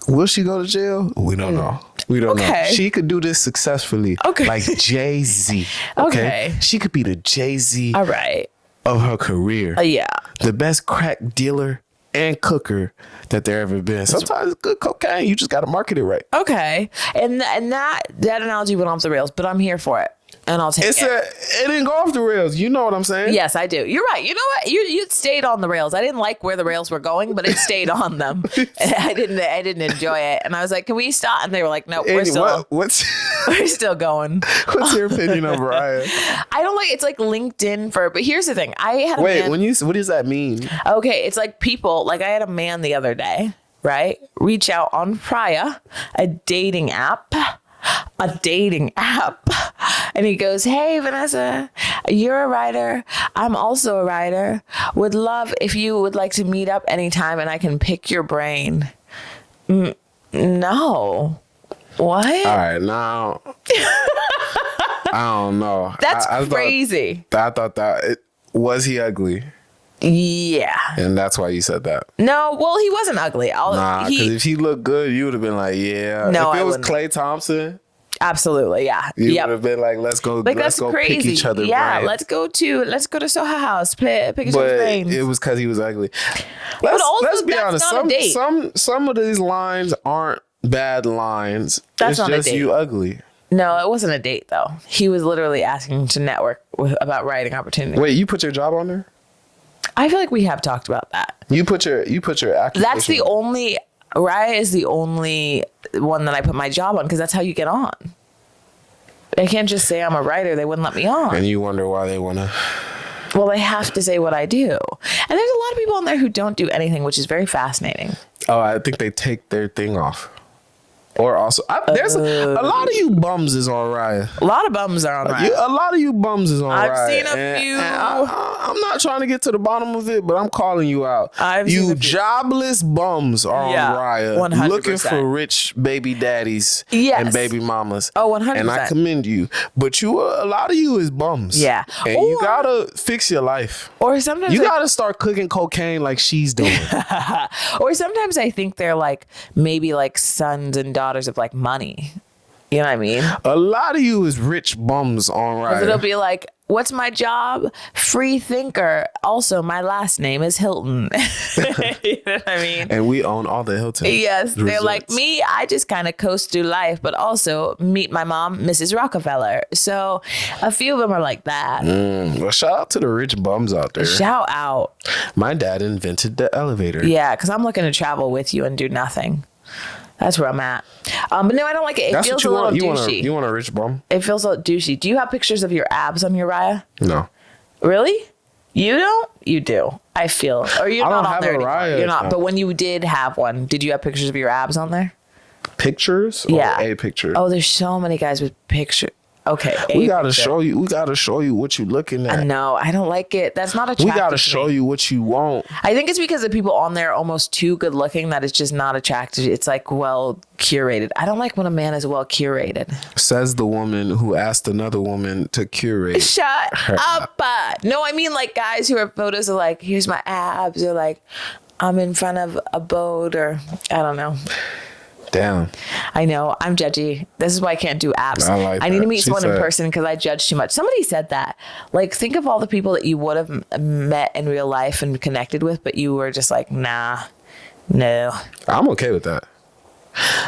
[SPEAKER 2] will she go to jail? We don't know. We don't know. She could do this successfully. Okay. Like Jay-Z. Okay. She could be the Jay-Z of her career.
[SPEAKER 1] Yeah.
[SPEAKER 2] The best crack dealer and cooker that there ever been. Sometimes it's good cocaine. You just got to market it right.
[SPEAKER 1] Okay. And that analogy went off the rails, but I'm here for it. and I'll take it.
[SPEAKER 2] It didn't go off the rails. You know what I'm saying?
[SPEAKER 1] Yes, I do. You're right. You know what? You stayed on the rails. I didn't like where the rails were going, but it stayed on them. I didn't enjoy it. And I was like, can we stop? And they were like, nope, we're still we're still going.
[SPEAKER 2] What's your opinion of Raya?
[SPEAKER 1] I don't like it's like LinkedIn but here's the thing. I had a man,
[SPEAKER 2] what does that mean?
[SPEAKER 1] Okay, it's like people, like I had a man the other day, right? Reach out on Raya, a dating app. And he goes, hey, Vannessa, you're a writer. I'm also a writer. Would love if you would like to meet up anytime and I can pick your brain. No. What?
[SPEAKER 2] All right, now. I don't know.
[SPEAKER 1] That's crazy.
[SPEAKER 2] I thought was he ugly?
[SPEAKER 1] Yeah.
[SPEAKER 2] And that's why you said that.
[SPEAKER 1] No, well, he wasn't ugly.
[SPEAKER 2] Because if he looked good, you would have been like, yeah.
[SPEAKER 1] No,
[SPEAKER 2] if it was
[SPEAKER 1] wouldn't.
[SPEAKER 2] Klay Thompson,
[SPEAKER 1] absolutely, yeah.
[SPEAKER 2] you would have been like, let's go
[SPEAKER 1] crazy.
[SPEAKER 2] pick each other.
[SPEAKER 1] Yeah,
[SPEAKER 2] brains.
[SPEAKER 1] let's go to Soho House, pick each other's brains.
[SPEAKER 2] It was because he was ugly.
[SPEAKER 1] Let's
[SPEAKER 2] be honest. Some of these lines aren't bad lines.
[SPEAKER 1] That's
[SPEAKER 2] it's
[SPEAKER 1] not
[SPEAKER 2] just
[SPEAKER 1] a date.
[SPEAKER 2] you ugly.
[SPEAKER 1] No, it wasn't a date though. He was literally asking to network about writing opportunities.
[SPEAKER 2] Wait, you put your job on there?
[SPEAKER 1] I feel like we have talked about that.
[SPEAKER 2] You put your application.
[SPEAKER 1] That's the only. Raya is the only one that I put my job on because that's how you get on. I can't just say I'm a writer. They wouldn't let me on.
[SPEAKER 2] And you wonder why they want to.
[SPEAKER 1] Well, they have to say what I do. And there's a lot of people on there who don't do anything, which is very fascinating.
[SPEAKER 2] Oh, I think they take their thing off. Or also, there's a lot of you bums is on Raya.
[SPEAKER 1] A lot of bums are on Raya.
[SPEAKER 2] A lot of you bums is on Raya.
[SPEAKER 1] I've seen a few.
[SPEAKER 2] I'm not trying to get to the bottom of it, but I'm calling you out. You jobless bums are on Raya.
[SPEAKER 1] 100%.
[SPEAKER 2] Looking for rich baby daddies and baby mamas.
[SPEAKER 1] Oh, 100%.
[SPEAKER 2] And I commend you. But a lot of you is bums.
[SPEAKER 1] Yeah.
[SPEAKER 2] And you gotta fix your life.
[SPEAKER 1] Or sometimes
[SPEAKER 2] you gotta start cooking cocaine like she's doing.
[SPEAKER 1] Or sometimes I think they're like maybe like sons and daughters of like money. You know what I mean?
[SPEAKER 2] A lot of you is rich bums on Raya.
[SPEAKER 1] It'll be like, what's my job? Free thinker. Also, my last name is Hilton. You know what I mean?
[SPEAKER 2] And we own all the Hilton.
[SPEAKER 1] Yes.
[SPEAKER 2] resorts.
[SPEAKER 1] They're like me. I just kind of coast through life, but also meet my mom, Mrs. Rockefeller. So a few of them are like that.
[SPEAKER 2] Well, shout out to the rich bums out there.
[SPEAKER 1] Shout out.
[SPEAKER 2] My dad invented the elevator.
[SPEAKER 1] Yeah, because I'm looking to travel with you and do nothing. That's where I'm at. But no, I don't like it. It feels a little douchey.
[SPEAKER 2] You want a rich bum?
[SPEAKER 1] It feels a little douchey. Do you have pictures of your abs on your Raya?
[SPEAKER 2] No.
[SPEAKER 1] Really? You don't? You do. I feel. Or you're not on there anymore.
[SPEAKER 2] Raya
[SPEAKER 1] You're not.
[SPEAKER 2] account.
[SPEAKER 1] But when you did have one, did you have pictures of your abs on there?
[SPEAKER 2] Pictures? Or a picture?
[SPEAKER 1] Oh, there's so many guys with pictures. Okay.
[SPEAKER 2] We gotta show you. We gotta show you what you looking at.
[SPEAKER 1] No, I don't like it. That's not attractive.
[SPEAKER 2] We gotta show you what you want.
[SPEAKER 1] I think it's because the people on there are almost too good looking that it's just not attractive. It's like well curated. I don't like when a man is well curated.
[SPEAKER 2] Says the woman who asked another woman to curate.
[SPEAKER 1] Shut up. No, I mean like guys who have photos of like, here's my abs, or like I'm in front of a boat, or I don't know.
[SPEAKER 2] Damn.
[SPEAKER 1] I know. I'm judgy. This is why I can't do apps. I need to meet someone in person because I judge too much. Somebody said that. Like, think of all the people that you would have met in real life and connected with, but you were just like, nah, no.
[SPEAKER 2] I'm okay with that.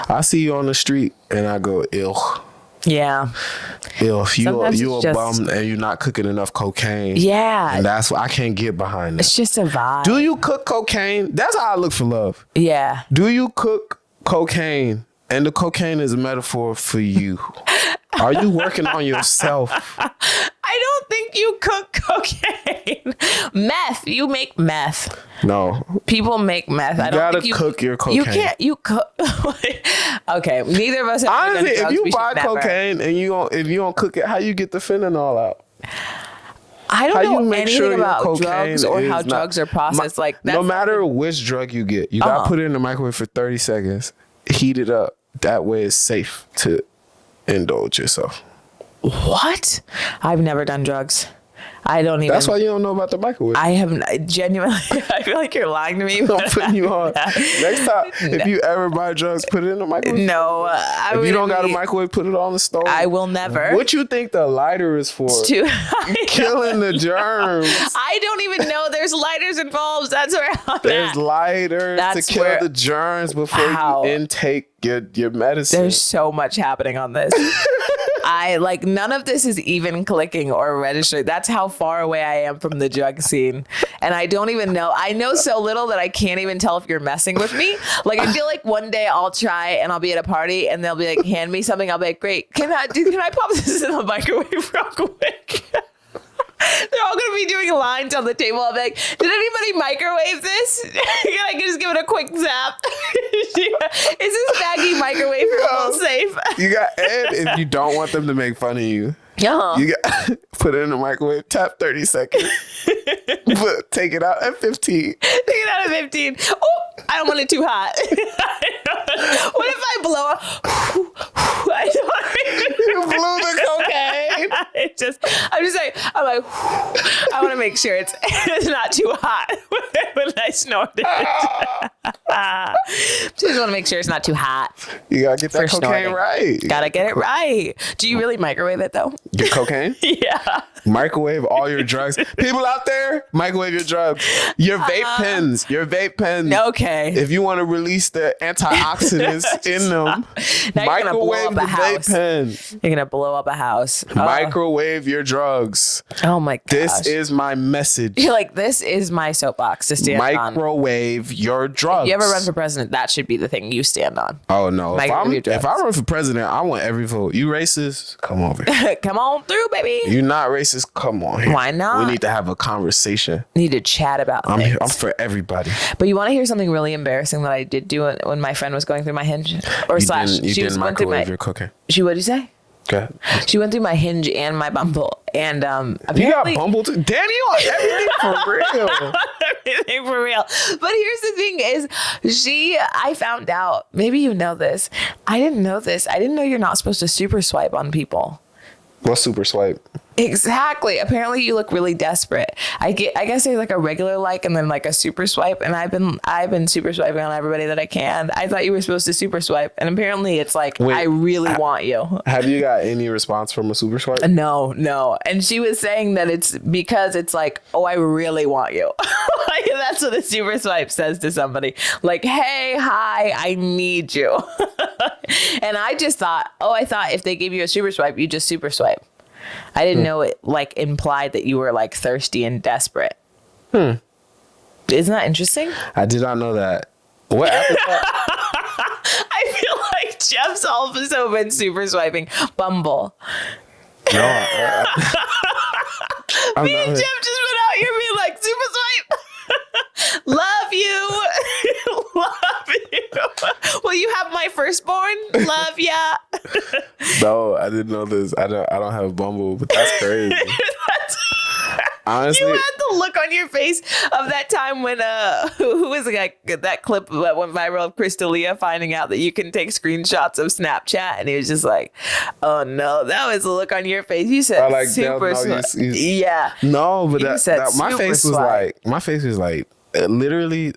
[SPEAKER 2] I see you on the street and I go, ill.
[SPEAKER 1] Yeah.
[SPEAKER 2] Ill. If you a bum and you're not cooking enough cocaine.
[SPEAKER 1] Yeah.
[SPEAKER 2] And that's why I can't get behind that.
[SPEAKER 1] It's just a vibe.
[SPEAKER 2] Do you cook cocaine? That's how I look for love.
[SPEAKER 1] Yeah.
[SPEAKER 2] Do you cook cocaine? And the cocaine is a metaphor for you. Are you working on yourself?
[SPEAKER 1] I don't think you cook cocaine. Meth. You make meth.
[SPEAKER 2] No.
[SPEAKER 1] People make meth. I don't think you
[SPEAKER 2] cook your cocaine.
[SPEAKER 1] You can't. You cook. Okay. Neither of us have
[SPEAKER 2] honestly,
[SPEAKER 1] done drugs.
[SPEAKER 2] if you buy cocaine and if you don't cook it, how you get the fentanyl out?
[SPEAKER 1] I don't know anything about drugs or how drugs are processed.
[SPEAKER 2] No matter which drug you get, you gotta put it in the microwave for 30 seconds. Heat it up. That way it's safe to indulge yourself.
[SPEAKER 1] What? I've never done drugs. I don't even.
[SPEAKER 2] That's why you don't know about the microwave.
[SPEAKER 1] I haven't. Genuinely, I feel like you're lying to me.
[SPEAKER 2] I'm putting you on. Next time, if you ever buy drugs, put it in the microwave.
[SPEAKER 1] No.
[SPEAKER 2] If you don't got a microwave, put it on the stove.
[SPEAKER 1] I will never.
[SPEAKER 2] What you think the lighter is for? Killing the germs.
[SPEAKER 1] I don't even know there's lighters involved. That's where I'm
[SPEAKER 2] There's lighters to kill the germs before you intake your medicine.
[SPEAKER 1] There's so much happening on this. I like none of this is even clicking or registering. That's how far away I am from the drug scene. And I don't even know. I know so little that I can't even tell if you're messing with me. Like, I feel like one day I'll try and I'll be at a party and they'll be like, hand me something. I'll be like, great. Can I pop this in the microwave real quick? They're all going to be doing lines on the table. I'll be like, did anybody microwave this? I can just give it a quick zap. Is this baggy microwave safe?
[SPEAKER 2] You got, and if you don't want them to make fun of you, you got put it in the microwave, tap 30 seconds, but take it out at 15.
[SPEAKER 1] Take it out at 15. Oh, I don't want it too hot. What if I blow up?
[SPEAKER 2] You blew the cocaine.
[SPEAKER 1] I'm like, I want to make sure it's not too hot when I snort it. Just want to make sure it's not too hot.
[SPEAKER 2] You gotta get that cocaine right.
[SPEAKER 1] Gotta get it right. Do you really microwave it though?
[SPEAKER 2] Your cocaine?
[SPEAKER 1] Yeah.
[SPEAKER 2] Microwave all your drugs. People out there, microwave your drugs. Your vape pens. Your vape pens.
[SPEAKER 1] Okay.
[SPEAKER 2] If you want to release the antioxidants in them,
[SPEAKER 1] now
[SPEAKER 2] microwave the vape pen.
[SPEAKER 1] You're gonna blow up a house.
[SPEAKER 2] Microwave your drugs.
[SPEAKER 1] Oh my gosh.
[SPEAKER 2] This is my message.
[SPEAKER 1] You're like, this is my soapbox to stand on.
[SPEAKER 2] Microwave your drugs.
[SPEAKER 1] If you ever run for president, that should be the thing you stand on.
[SPEAKER 2] Oh no. If I run for president, I want every vote. You racist? Come over.
[SPEAKER 1] Come on through, baby.
[SPEAKER 2] You not racist? Come on here.
[SPEAKER 1] Why not?
[SPEAKER 2] We need to have a conversation.
[SPEAKER 1] We need to chat about things.
[SPEAKER 2] I'm for everybody.
[SPEAKER 1] But you want to hear something really embarrassing that I did do when my friend was going through my Hinge?
[SPEAKER 2] You didn't microwave your cooking.
[SPEAKER 1] What did you say?
[SPEAKER 2] Okay.
[SPEAKER 1] She went through my Hinge and my Bumble. And apparently,
[SPEAKER 2] you got Bumble too? Damn, you on everything for real.
[SPEAKER 1] Everything for real. But here's the thing is, I found out, maybe you know this. I didn't know this. I didn't know you're not supposed to super swipe on people.
[SPEAKER 2] What's super swipe?
[SPEAKER 1] Exactly. Apparently you look really desperate. I guess there's like a regular like and then like a super swipe, and I've been super swiping on everybody that I can. I thought you were supposed to super swipe, and apparently it's like, wait, I really want you.
[SPEAKER 2] Have you got any response from a super swipe?
[SPEAKER 1] No. And she was saying that it's because it's like, oh, I really want you. Like, that's what a super swipe says to somebody. Like, hey, hi, I need you. And I just thought, I thought if they gave you a super swipe, you just super swipe. I didn't know it like implied that you were like thirsty and desperate. Isn't that interesting?
[SPEAKER 2] I did not know that. What app is that?
[SPEAKER 1] I feel like Jeff's also been super swiping Bumble.
[SPEAKER 2] No.
[SPEAKER 1] Me and Jeff just went out here being like, super swipe. Love you. Love you. Will you have my firstborn? Love ya.
[SPEAKER 2] No, I didn't know this. I don't have Bumble, but that's crazy. Honestly,
[SPEAKER 1] you had the look on your face of that time when who was the guy, that clip that went viral of Crystalia finding out that you can take screenshots of Snapchat, and he was just like, oh no, that was the look on your face. You said super yeah.
[SPEAKER 2] No, but my face was like literally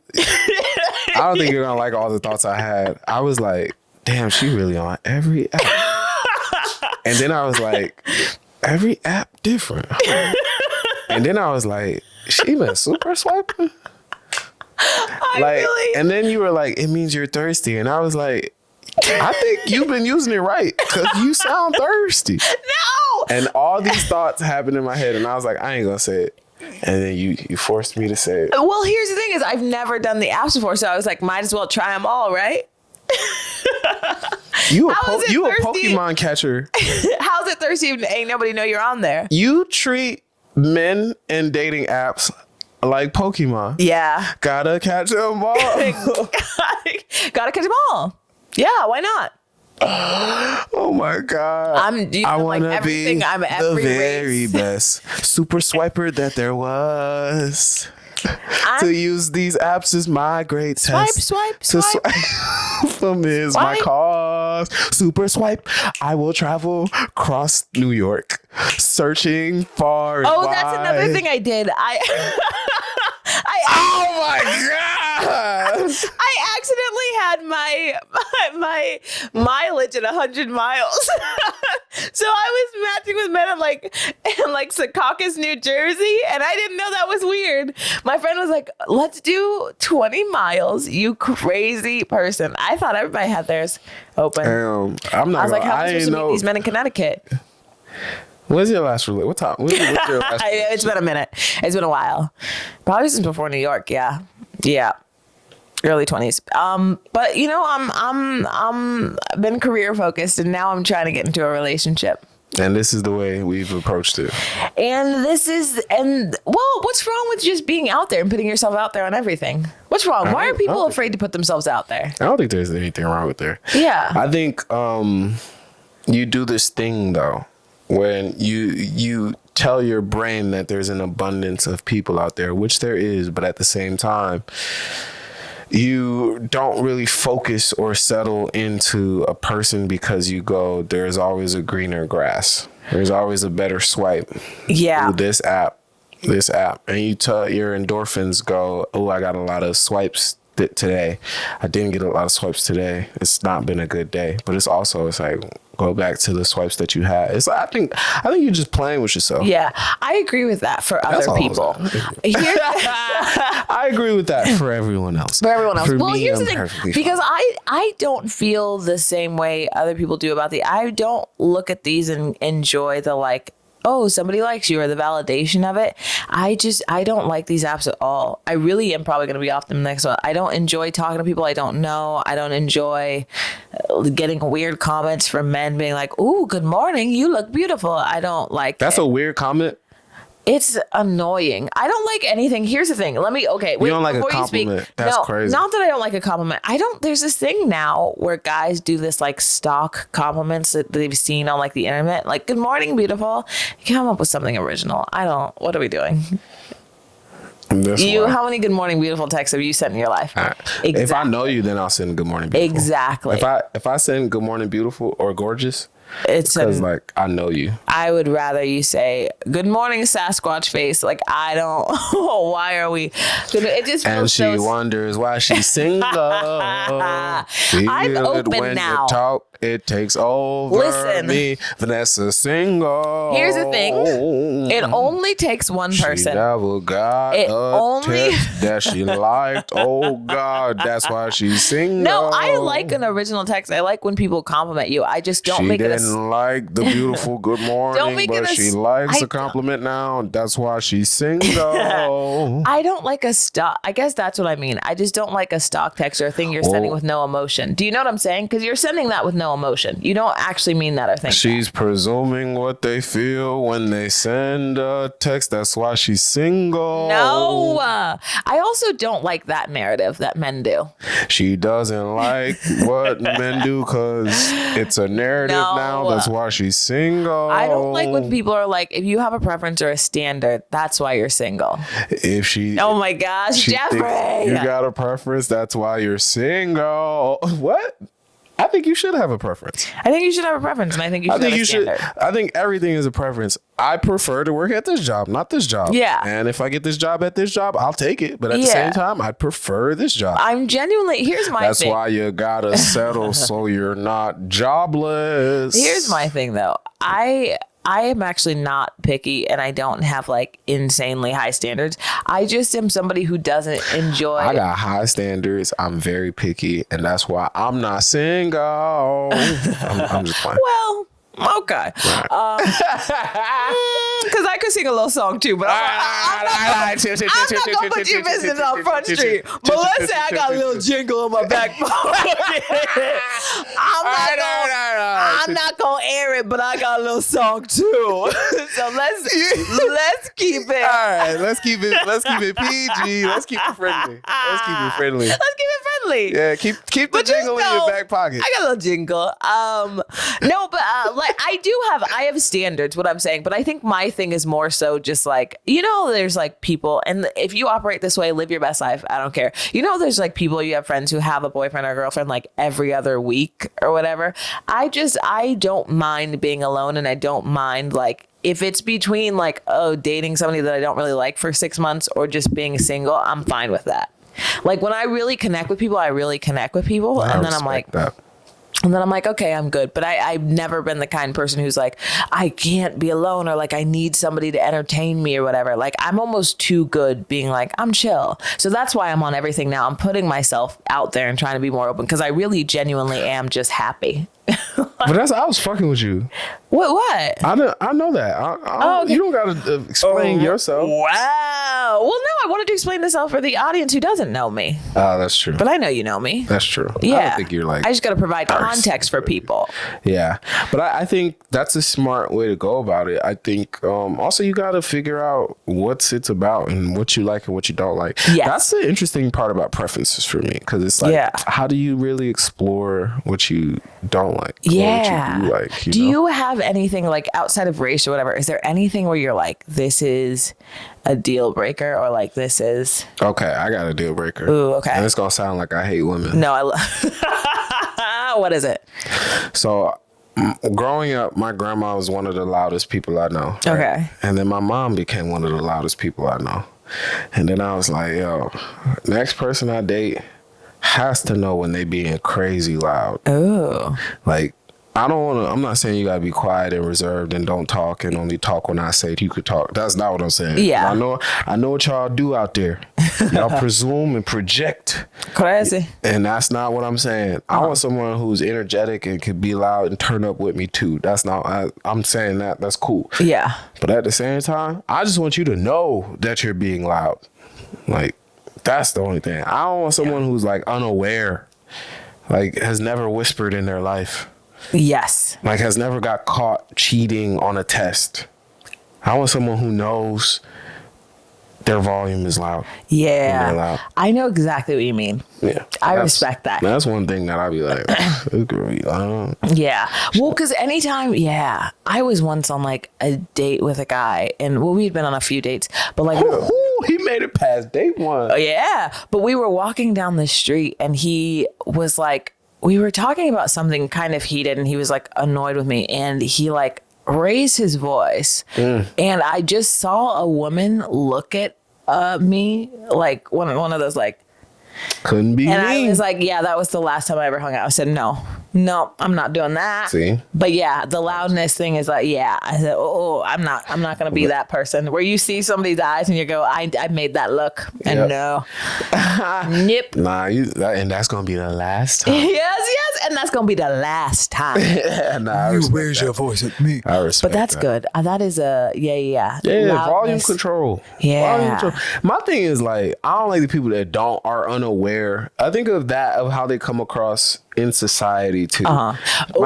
[SPEAKER 2] I don't think you're gonna like all the thoughts I had. I was like, damn, she really on every app. And then I was like, every app different. And then I was like, she been super swiping? And then you were like, it means you're thirsty. And I was like, I think you've been using it right because you sound thirsty.
[SPEAKER 1] No!
[SPEAKER 2] And all these thoughts happened in my head, and I was like, I ain't gonna say it. And then you forced me to say it.
[SPEAKER 1] Well, here's the thing is I've never done the apps before, so I was like, might as well try them all, right?
[SPEAKER 2] You a Pokemon catcher.
[SPEAKER 1] How's it thirsty if ain't nobody know you're on there?
[SPEAKER 2] You treat men and dating apps like Pokemon.
[SPEAKER 1] Yeah.
[SPEAKER 2] Gotta catch them all.
[SPEAKER 1] Gotta catch them all. Yeah, why not?
[SPEAKER 2] Oh my God. I want to be the very best super swiper that there was. To use these apps is my great test.
[SPEAKER 1] Swipe.
[SPEAKER 2] For me is my cause. Super swipe. I will travel across New York, searching far and wide.
[SPEAKER 1] That's another thing I did.
[SPEAKER 2] Oh my God.
[SPEAKER 1] I accidentally had my mileage at 100 miles. So I was matching with men in like Secaucus, New Jersey, and I didn't know that was weird. My friend was like, let's do 20 miles, you crazy person. I thought everybody had theirs open.
[SPEAKER 2] I'm not.
[SPEAKER 1] I was like, how am I
[SPEAKER 2] I
[SPEAKER 1] supposed
[SPEAKER 2] ain't
[SPEAKER 1] to meet these men in Connecticut?
[SPEAKER 2] What's your last relationship? What time? What's your last relationship?
[SPEAKER 1] It's been a minute. It's been a while. Probably since before New York. Yeah. Early 20s. But you know, I'm been career focused, and now I'm trying to get into a relationship.
[SPEAKER 2] And this is the way we've approached it.
[SPEAKER 1] What's wrong with just being out there and putting yourself out there on everything? What's wrong? Why are people afraid to put themselves out there?
[SPEAKER 2] I don't think there's anything wrong with there.
[SPEAKER 1] Yeah.
[SPEAKER 2] I think you do this thing though, when you tell your brain that there's an abundance of people out there, which there is, but at the same time, you don't really focus or settle into a person because you go, there's always a greener grass. There's always a better swipe.
[SPEAKER 1] Yeah.
[SPEAKER 2] Ooh, this app. And you tell your endorphins go, oh, I got a lot of swipes today. I didn't get a lot of swipes today. It's not been a good day. But it's like, go back to the swipes that you had. It's like, I think you're just playing with yourself.
[SPEAKER 1] Yeah, I agree with that for other people.
[SPEAKER 2] I agree with that for everyone else.
[SPEAKER 1] For everyone else.
[SPEAKER 2] Well,
[SPEAKER 1] here's the thing, because I don't feel the same way other people do about I don't look at these and enjoy the like, oh, somebody likes you or the validation of it. I don't like these apps at all. I really am probably going to be off them next one. I don't enjoy talking to people I don't know. I don't enjoy getting weird comments from men being like, ooh, good morning, you look beautiful. I don't like
[SPEAKER 2] That's a weird comment.
[SPEAKER 1] It's annoying. I don't like anything. Here's the thing. Wait,
[SPEAKER 2] you don't like a compliment. That's crazy.
[SPEAKER 1] Not that I don't like a compliment. There's this thing now where guys do this like stock compliments that they've seen on like the internet. Like, good morning, beautiful. You come up with something original. What are we doing? How many good morning, beautiful texts have you sent in your life?
[SPEAKER 2] Exactly. If I know you, then I'll send good morning, beautiful.
[SPEAKER 1] Exactly.
[SPEAKER 2] If I send good morning, beautiful or gorgeous,
[SPEAKER 1] it's
[SPEAKER 2] because like I know you.
[SPEAKER 1] I would rather you say good morning, Sasquatch face. Like, I don't. Why are we? It just feels
[SPEAKER 2] and she wonders why she's single.
[SPEAKER 1] I'm open
[SPEAKER 2] when
[SPEAKER 1] now.
[SPEAKER 2] You talk, it takes over. Listen, me, Vannessa single.
[SPEAKER 1] Here's the thing. It only takes one person.
[SPEAKER 2] She never got text that she liked. Oh God, that's why she's single.
[SPEAKER 1] No, I like an original text. I like when people compliment you. I just don't make it a...
[SPEAKER 2] She didn't like the beautiful good morning, but she likes a compliment now. That's why she's single.
[SPEAKER 1] I don't like a stock. I guess that's what I mean. I just don't like a stock text or a thing you're sending with no emotion. Do you know what I'm saying? Because you're sending that with no emotion. You don't actually mean that or think
[SPEAKER 2] she's presuming what they feel when they send a text. That's why she's single.
[SPEAKER 1] No. I also don't like that narrative that men do.
[SPEAKER 2] She doesn't like what men do because it's a narrative now. That's why she's single.
[SPEAKER 1] I don't like when people are like, if you have a preference or a standard, that's why you're single.
[SPEAKER 2] If she...
[SPEAKER 1] Oh my gosh, Jeffrey!
[SPEAKER 2] You got a preference, that's why you're single. What? I think you should have a preference.
[SPEAKER 1] I think you should have a preference, and I think you should have a standard.
[SPEAKER 2] I think everything is a preference. I prefer to work at this job, not this job.
[SPEAKER 1] Yeah.
[SPEAKER 2] And if I get this job at this job, I'll take it. But at the same time, I prefer this job.
[SPEAKER 1] I'm genuinely... Here's my thing.
[SPEAKER 2] That's why you gotta settle so you're not jobless.
[SPEAKER 1] Here's my thing, though. I am actually not picky, and I don't have like insanely high standards. I just am somebody who doesn't enjoy...
[SPEAKER 2] I got high standards. I'm very picky, and that's why I'm not single. I'm just playing.
[SPEAKER 1] Well, okay. Because I could sing a little song too, but I'm not going to put your business on Front Street. But let's say I got a little jingle in my back pocket. I'm not going to air it, but I got a little song too. So let's keep it.
[SPEAKER 2] All right, let's keep it PG. Let's keep it friendly. Yeah, keep the jingle in your back pocket.
[SPEAKER 1] I got a little jingle. No, but like I have standards, what I'm saying, but I think my thing is more so just like, there's like people, and if you operate this way, live your best life. I don't care. There's like people, you have friends who have a boyfriend or girlfriend like every other week or whatever. I don't mind being alone, and I don't mind like, if it's between like, dating somebody that I don't really like for 6 months or just being single, I'm fine with that. Like when I really connect with people, I really connect with people. And then I'm like,
[SPEAKER 2] that.
[SPEAKER 1] And then I'm like, okay, I'm good. But I've never been the kind of person who's like, I can't be alone, or like I need somebody to entertain me or whatever. Like I'm almost too good being like, I'm chill. So that's why I'm on everything now. I'm putting myself out there and trying to be more open because I really genuinely am just happy.
[SPEAKER 2] But I was fucking with you.
[SPEAKER 1] What?
[SPEAKER 2] I know that.
[SPEAKER 1] Okay.
[SPEAKER 2] You don't gotta explain yourself.
[SPEAKER 1] Wow. Well, no, I wanted to explain this out for the audience who doesn't know me.
[SPEAKER 2] Oh, that's true.
[SPEAKER 1] But I know you know me.
[SPEAKER 2] That's true.
[SPEAKER 1] Yeah.
[SPEAKER 2] I don't think you're like.
[SPEAKER 1] I just got to provide context for people.
[SPEAKER 2] Yeah, but I think that's a smart way to go about it. I think also you got to figure out what it's about and what you like and what you don't like.
[SPEAKER 1] Yes.
[SPEAKER 2] That's the interesting part about preferences for me, because it's like, how do you really explore what you don't like?
[SPEAKER 1] Yeah.
[SPEAKER 2] What you do like?
[SPEAKER 1] Do you have anything like outside of race or whatever? Is there anything where you're like, this is a deal breaker, or like this is?
[SPEAKER 2] Okay, I got a deal breaker.
[SPEAKER 1] Ooh, okay.
[SPEAKER 2] And it's gonna sound like I hate women.
[SPEAKER 1] No, what is it?
[SPEAKER 2] So growing up, my grandma was one of the loudest people I know. Right?
[SPEAKER 1] Okay.
[SPEAKER 2] And then my mom became one of the loudest people I know. And then I was like, yo, next person I date has to know when they being crazy loud.
[SPEAKER 1] Oh.
[SPEAKER 2] Like, I'm not saying you gotta be quiet and reserved and don't talk and only talk when I say you could talk. That's not what I'm saying.
[SPEAKER 1] Yeah.
[SPEAKER 2] I know what y'all do out there. Y'all presume and project.
[SPEAKER 1] Crazy.
[SPEAKER 2] And that's not what I'm saying. I want someone who's energetic and could be loud and turn up with me too. That's not, I'm saying that's cool.
[SPEAKER 1] Yeah.
[SPEAKER 2] But at the same time, I just want you to know that you're being loud. Like, that's the only thing. I don't want someone who's like unaware, like has never whispered in their life.
[SPEAKER 1] Yes.
[SPEAKER 2] Like has never got caught cheating on a test. I want someone who knows their volume is loud.
[SPEAKER 1] Yeah.
[SPEAKER 2] Loud.
[SPEAKER 1] I know exactly what you mean.
[SPEAKER 2] Yeah.
[SPEAKER 1] I respect that.
[SPEAKER 2] That's one thing that I'd be like, this girl be loud.
[SPEAKER 1] Yeah. Well, because anytime, I was once on like a date with a guy, and we'd been on a few dates, but like,
[SPEAKER 2] he made it past date one.
[SPEAKER 1] yeah. But we were walking down the street, and he was like, we were talking about something kind of heated, and he was like annoyed with me, and he like raised his voice, and I just saw a woman look at me like one of those like,
[SPEAKER 2] couldn't be
[SPEAKER 1] and
[SPEAKER 2] me.
[SPEAKER 1] I was like, yeah, that was the last time I ever hung out. I said, no, I'm not doing that.
[SPEAKER 2] See?
[SPEAKER 1] But yeah, the loudness thing is like, yeah. I said, I'm not going to be that person where you see somebody's eyes and you go, I made that look. And no. Nip.
[SPEAKER 2] Nah, and that's going to be the last time.
[SPEAKER 1] Yes. And that's going to be the last time.
[SPEAKER 2] Nah,
[SPEAKER 4] You raise your voice at me.
[SPEAKER 2] I respect
[SPEAKER 1] But that's
[SPEAKER 2] that.
[SPEAKER 1] good. That is a, yeah.
[SPEAKER 2] Yeah, volume
[SPEAKER 1] Loudness.
[SPEAKER 2] control.
[SPEAKER 1] Yeah.
[SPEAKER 2] Volume control. My thing is like, I don't like the people that are unaware. I think of that, of how they come across in society too. My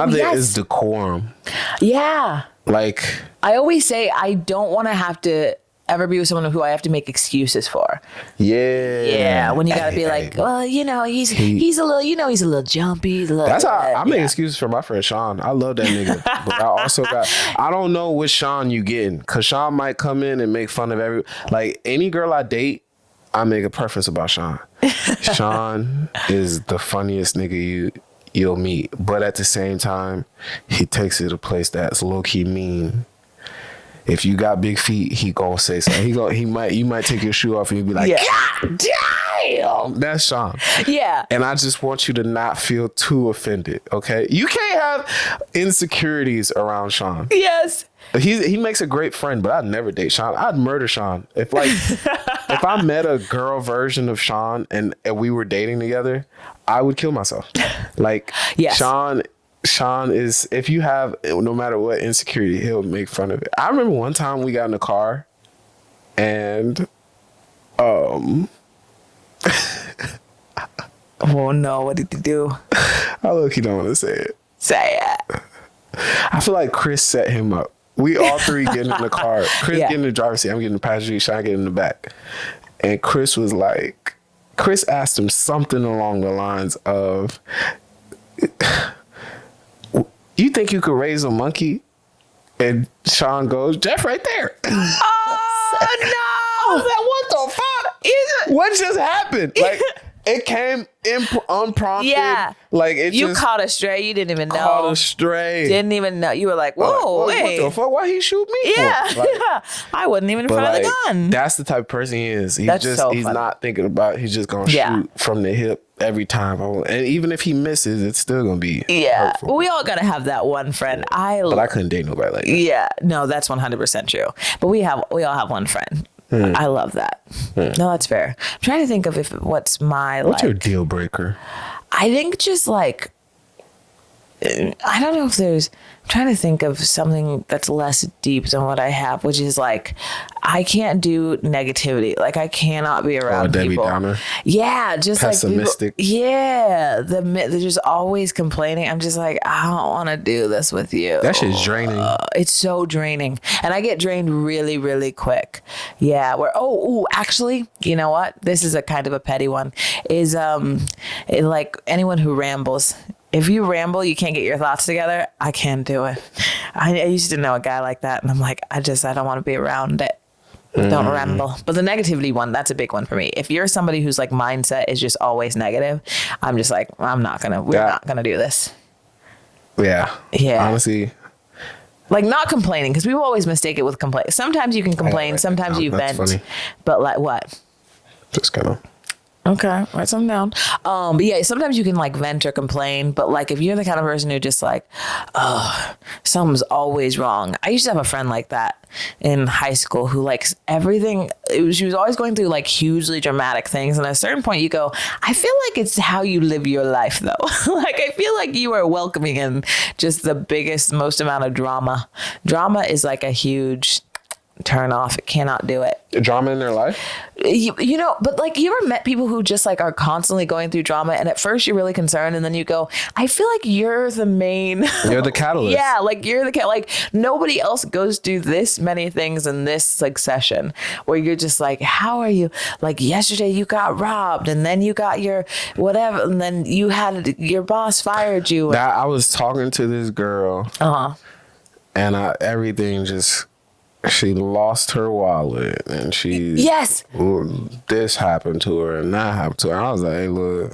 [SPEAKER 2] thing is decorum.
[SPEAKER 1] Yeah.
[SPEAKER 2] Like,
[SPEAKER 1] I always say I don't want to have to ever be with someone who I have to make excuses for.
[SPEAKER 2] yeah.
[SPEAKER 1] When you gotta be like, well, he's a little jumpy.
[SPEAKER 2] That's how I make excuses for my friend Sean. I love that nigga. But I don't know which Sean you getting. Cause Sean might come in and make fun of like any girl I date, I make a preference about Sean. Sean is the funniest nigga you'll meet. But at the same time, he takes it a place that's low-key mean. If you got big feet, he gonna say something. You might take your shoe off and you'll be like, God damn. That's Sean.
[SPEAKER 1] Yeah.
[SPEAKER 2] And I just want you to not feel too offended, okay? You can't have insecurities around Sean.
[SPEAKER 1] Yes.
[SPEAKER 2] He makes a great friend, but I'd never date Sean. I'd murder Sean. If I met a girl version of Sean and we were dating together, I would kill myself. Like,
[SPEAKER 1] yes.
[SPEAKER 2] Sean is, if you have, no matter what insecurity, he'll make fun of it. I remember one time we got in the car and,
[SPEAKER 1] oh no, what did you do?
[SPEAKER 2] I look, you don't want to say it.
[SPEAKER 1] Say it.
[SPEAKER 2] I feel like Chris set him up. We all three getting in the car. Chris getting in the driver's seat. I'm getting the passenger seat. Sean getting in the back. And Chris asked him something along the lines of, you think you could raise a monkey? And Sean goes, Jeff right there.
[SPEAKER 1] Oh no!
[SPEAKER 2] What the fuck? What just happened? Like, It came unprompted.
[SPEAKER 1] Yeah.
[SPEAKER 2] Like it
[SPEAKER 1] You
[SPEAKER 2] just
[SPEAKER 1] caught a stray. You didn't even know.
[SPEAKER 2] caught a stray.
[SPEAKER 1] Didn't even know. You were like, whoa,
[SPEAKER 2] Like,
[SPEAKER 1] wait.
[SPEAKER 2] what the fuck? Why he shoot me
[SPEAKER 1] Yeah.
[SPEAKER 2] for? Like,
[SPEAKER 1] Yeah. I wasn't even in front of the gun.
[SPEAKER 2] That's the type of person he is. He's
[SPEAKER 1] That's
[SPEAKER 2] just
[SPEAKER 1] so
[SPEAKER 2] he's
[SPEAKER 1] funny.
[SPEAKER 2] not thinking about it. He's just gonna shoot from the hip every time. And even if he misses, it's still gonna be hurtful.
[SPEAKER 1] We all gotta have that one friend.
[SPEAKER 2] But I couldn't date nobody like that.
[SPEAKER 1] Yeah, no, that's 100% true. But we all have one friend. I love that. No, that's fair. I'm trying to think of what's
[SPEAKER 2] your deal breaker?
[SPEAKER 1] I think just like, I don't know if there's, I'm trying to think of something that's less deep than what I have, which is like, I can't do negativity. Like I cannot be around
[SPEAKER 2] Debbie
[SPEAKER 1] people.
[SPEAKER 2] Downer?
[SPEAKER 1] Yeah, just
[SPEAKER 2] pessimistic.
[SPEAKER 1] Like people, yeah, they're just always complaining. I'm just like, I don't want to do this with you.
[SPEAKER 2] That shit's draining.
[SPEAKER 1] It's so draining, and I get drained really, really quick. Yeah. Actually, you know what? This is a kind of a petty one. Is like anyone who rambles. If you ramble, you can't get your thoughts together. I can't do it. I used to know a guy like that, and I'm like, I don't want to be around it. Don't ramble. But the negativity one, that's a big one for me. If you're somebody whose like mindset is just always negative, I'm just like, we're not gonna do this.
[SPEAKER 2] Yeah.
[SPEAKER 1] Yeah.
[SPEAKER 2] Honestly.
[SPEAKER 1] Like not complaining, because people always mistake it with complain. Sometimes you can complain, sometimes you vent. Funny. But like what?
[SPEAKER 2] Just kind of.
[SPEAKER 1] Okay, write something down. But yeah, sometimes you can like vent or complain, but like if you're the kind of person who just like, oh, something's always wrong. I used to have a friend like that in high school who likes everything. She was always going through like hugely dramatic things. And at a certain point you go, I feel like it's how you live your life though. Like I feel like you are welcoming in just the biggest, most amount of drama. Drama is like a huge turn off. It cannot do it.
[SPEAKER 2] Drama in their life?
[SPEAKER 1] You know, but like you ever met people who just like are constantly going through drama and at first you're really concerned and then you go, I feel like you're the main.
[SPEAKER 2] You're the catalyst.
[SPEAKER 1] Yeah, like you're the like nobody else goes through this many things in this like session where you're just like, how are you? Like yesterday you got robbed and then you got your whatever and then you had your boss fired you.
[SPEAKER 2] I was talking to this girl. And everything just... She lost her wallet and this happened to her and that happened to her. I was like, hey, look,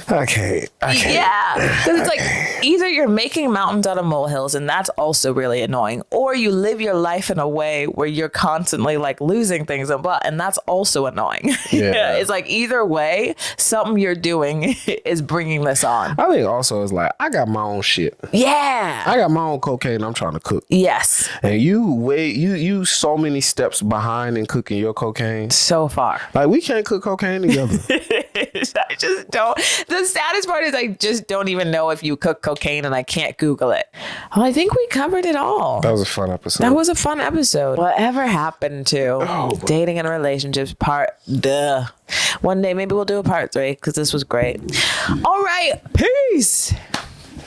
[SPEAKER 2] I can't.
[SPEAKER 1] Yeah, because it's like either you're making mountains out of molehills and that's also really annoying, or you live your life in a way where you're constantly like losing things and that's also annoying. Yeah. It's like either way, something you're doing is bringing this on.
[SPEAKER 2] I think also it's like, I got my own shit.
[SPEAKER 1] Yeah.
[SPEAKER 2] I got my own cocaine I'm trying to cook.
[SPEAKER 1] Yes.
[SPEAKER 2] And you so many steps behind in cooking your cocaine.
[SPEAKER 1] So far.
[SPEAKER 2] Like we can't cook cocaine together.
[SPEAKER 1] I just don't. The saddest part is I just don't even know if you cook cocaine and I can't Google it. Well, I think we covered it all.
[SPEAKER 2] That was a fun episode.
[SPEAKER 1] Whatever happened to dating and relationships One day maybe we'll do a part 3 because this was great. All right. Peace.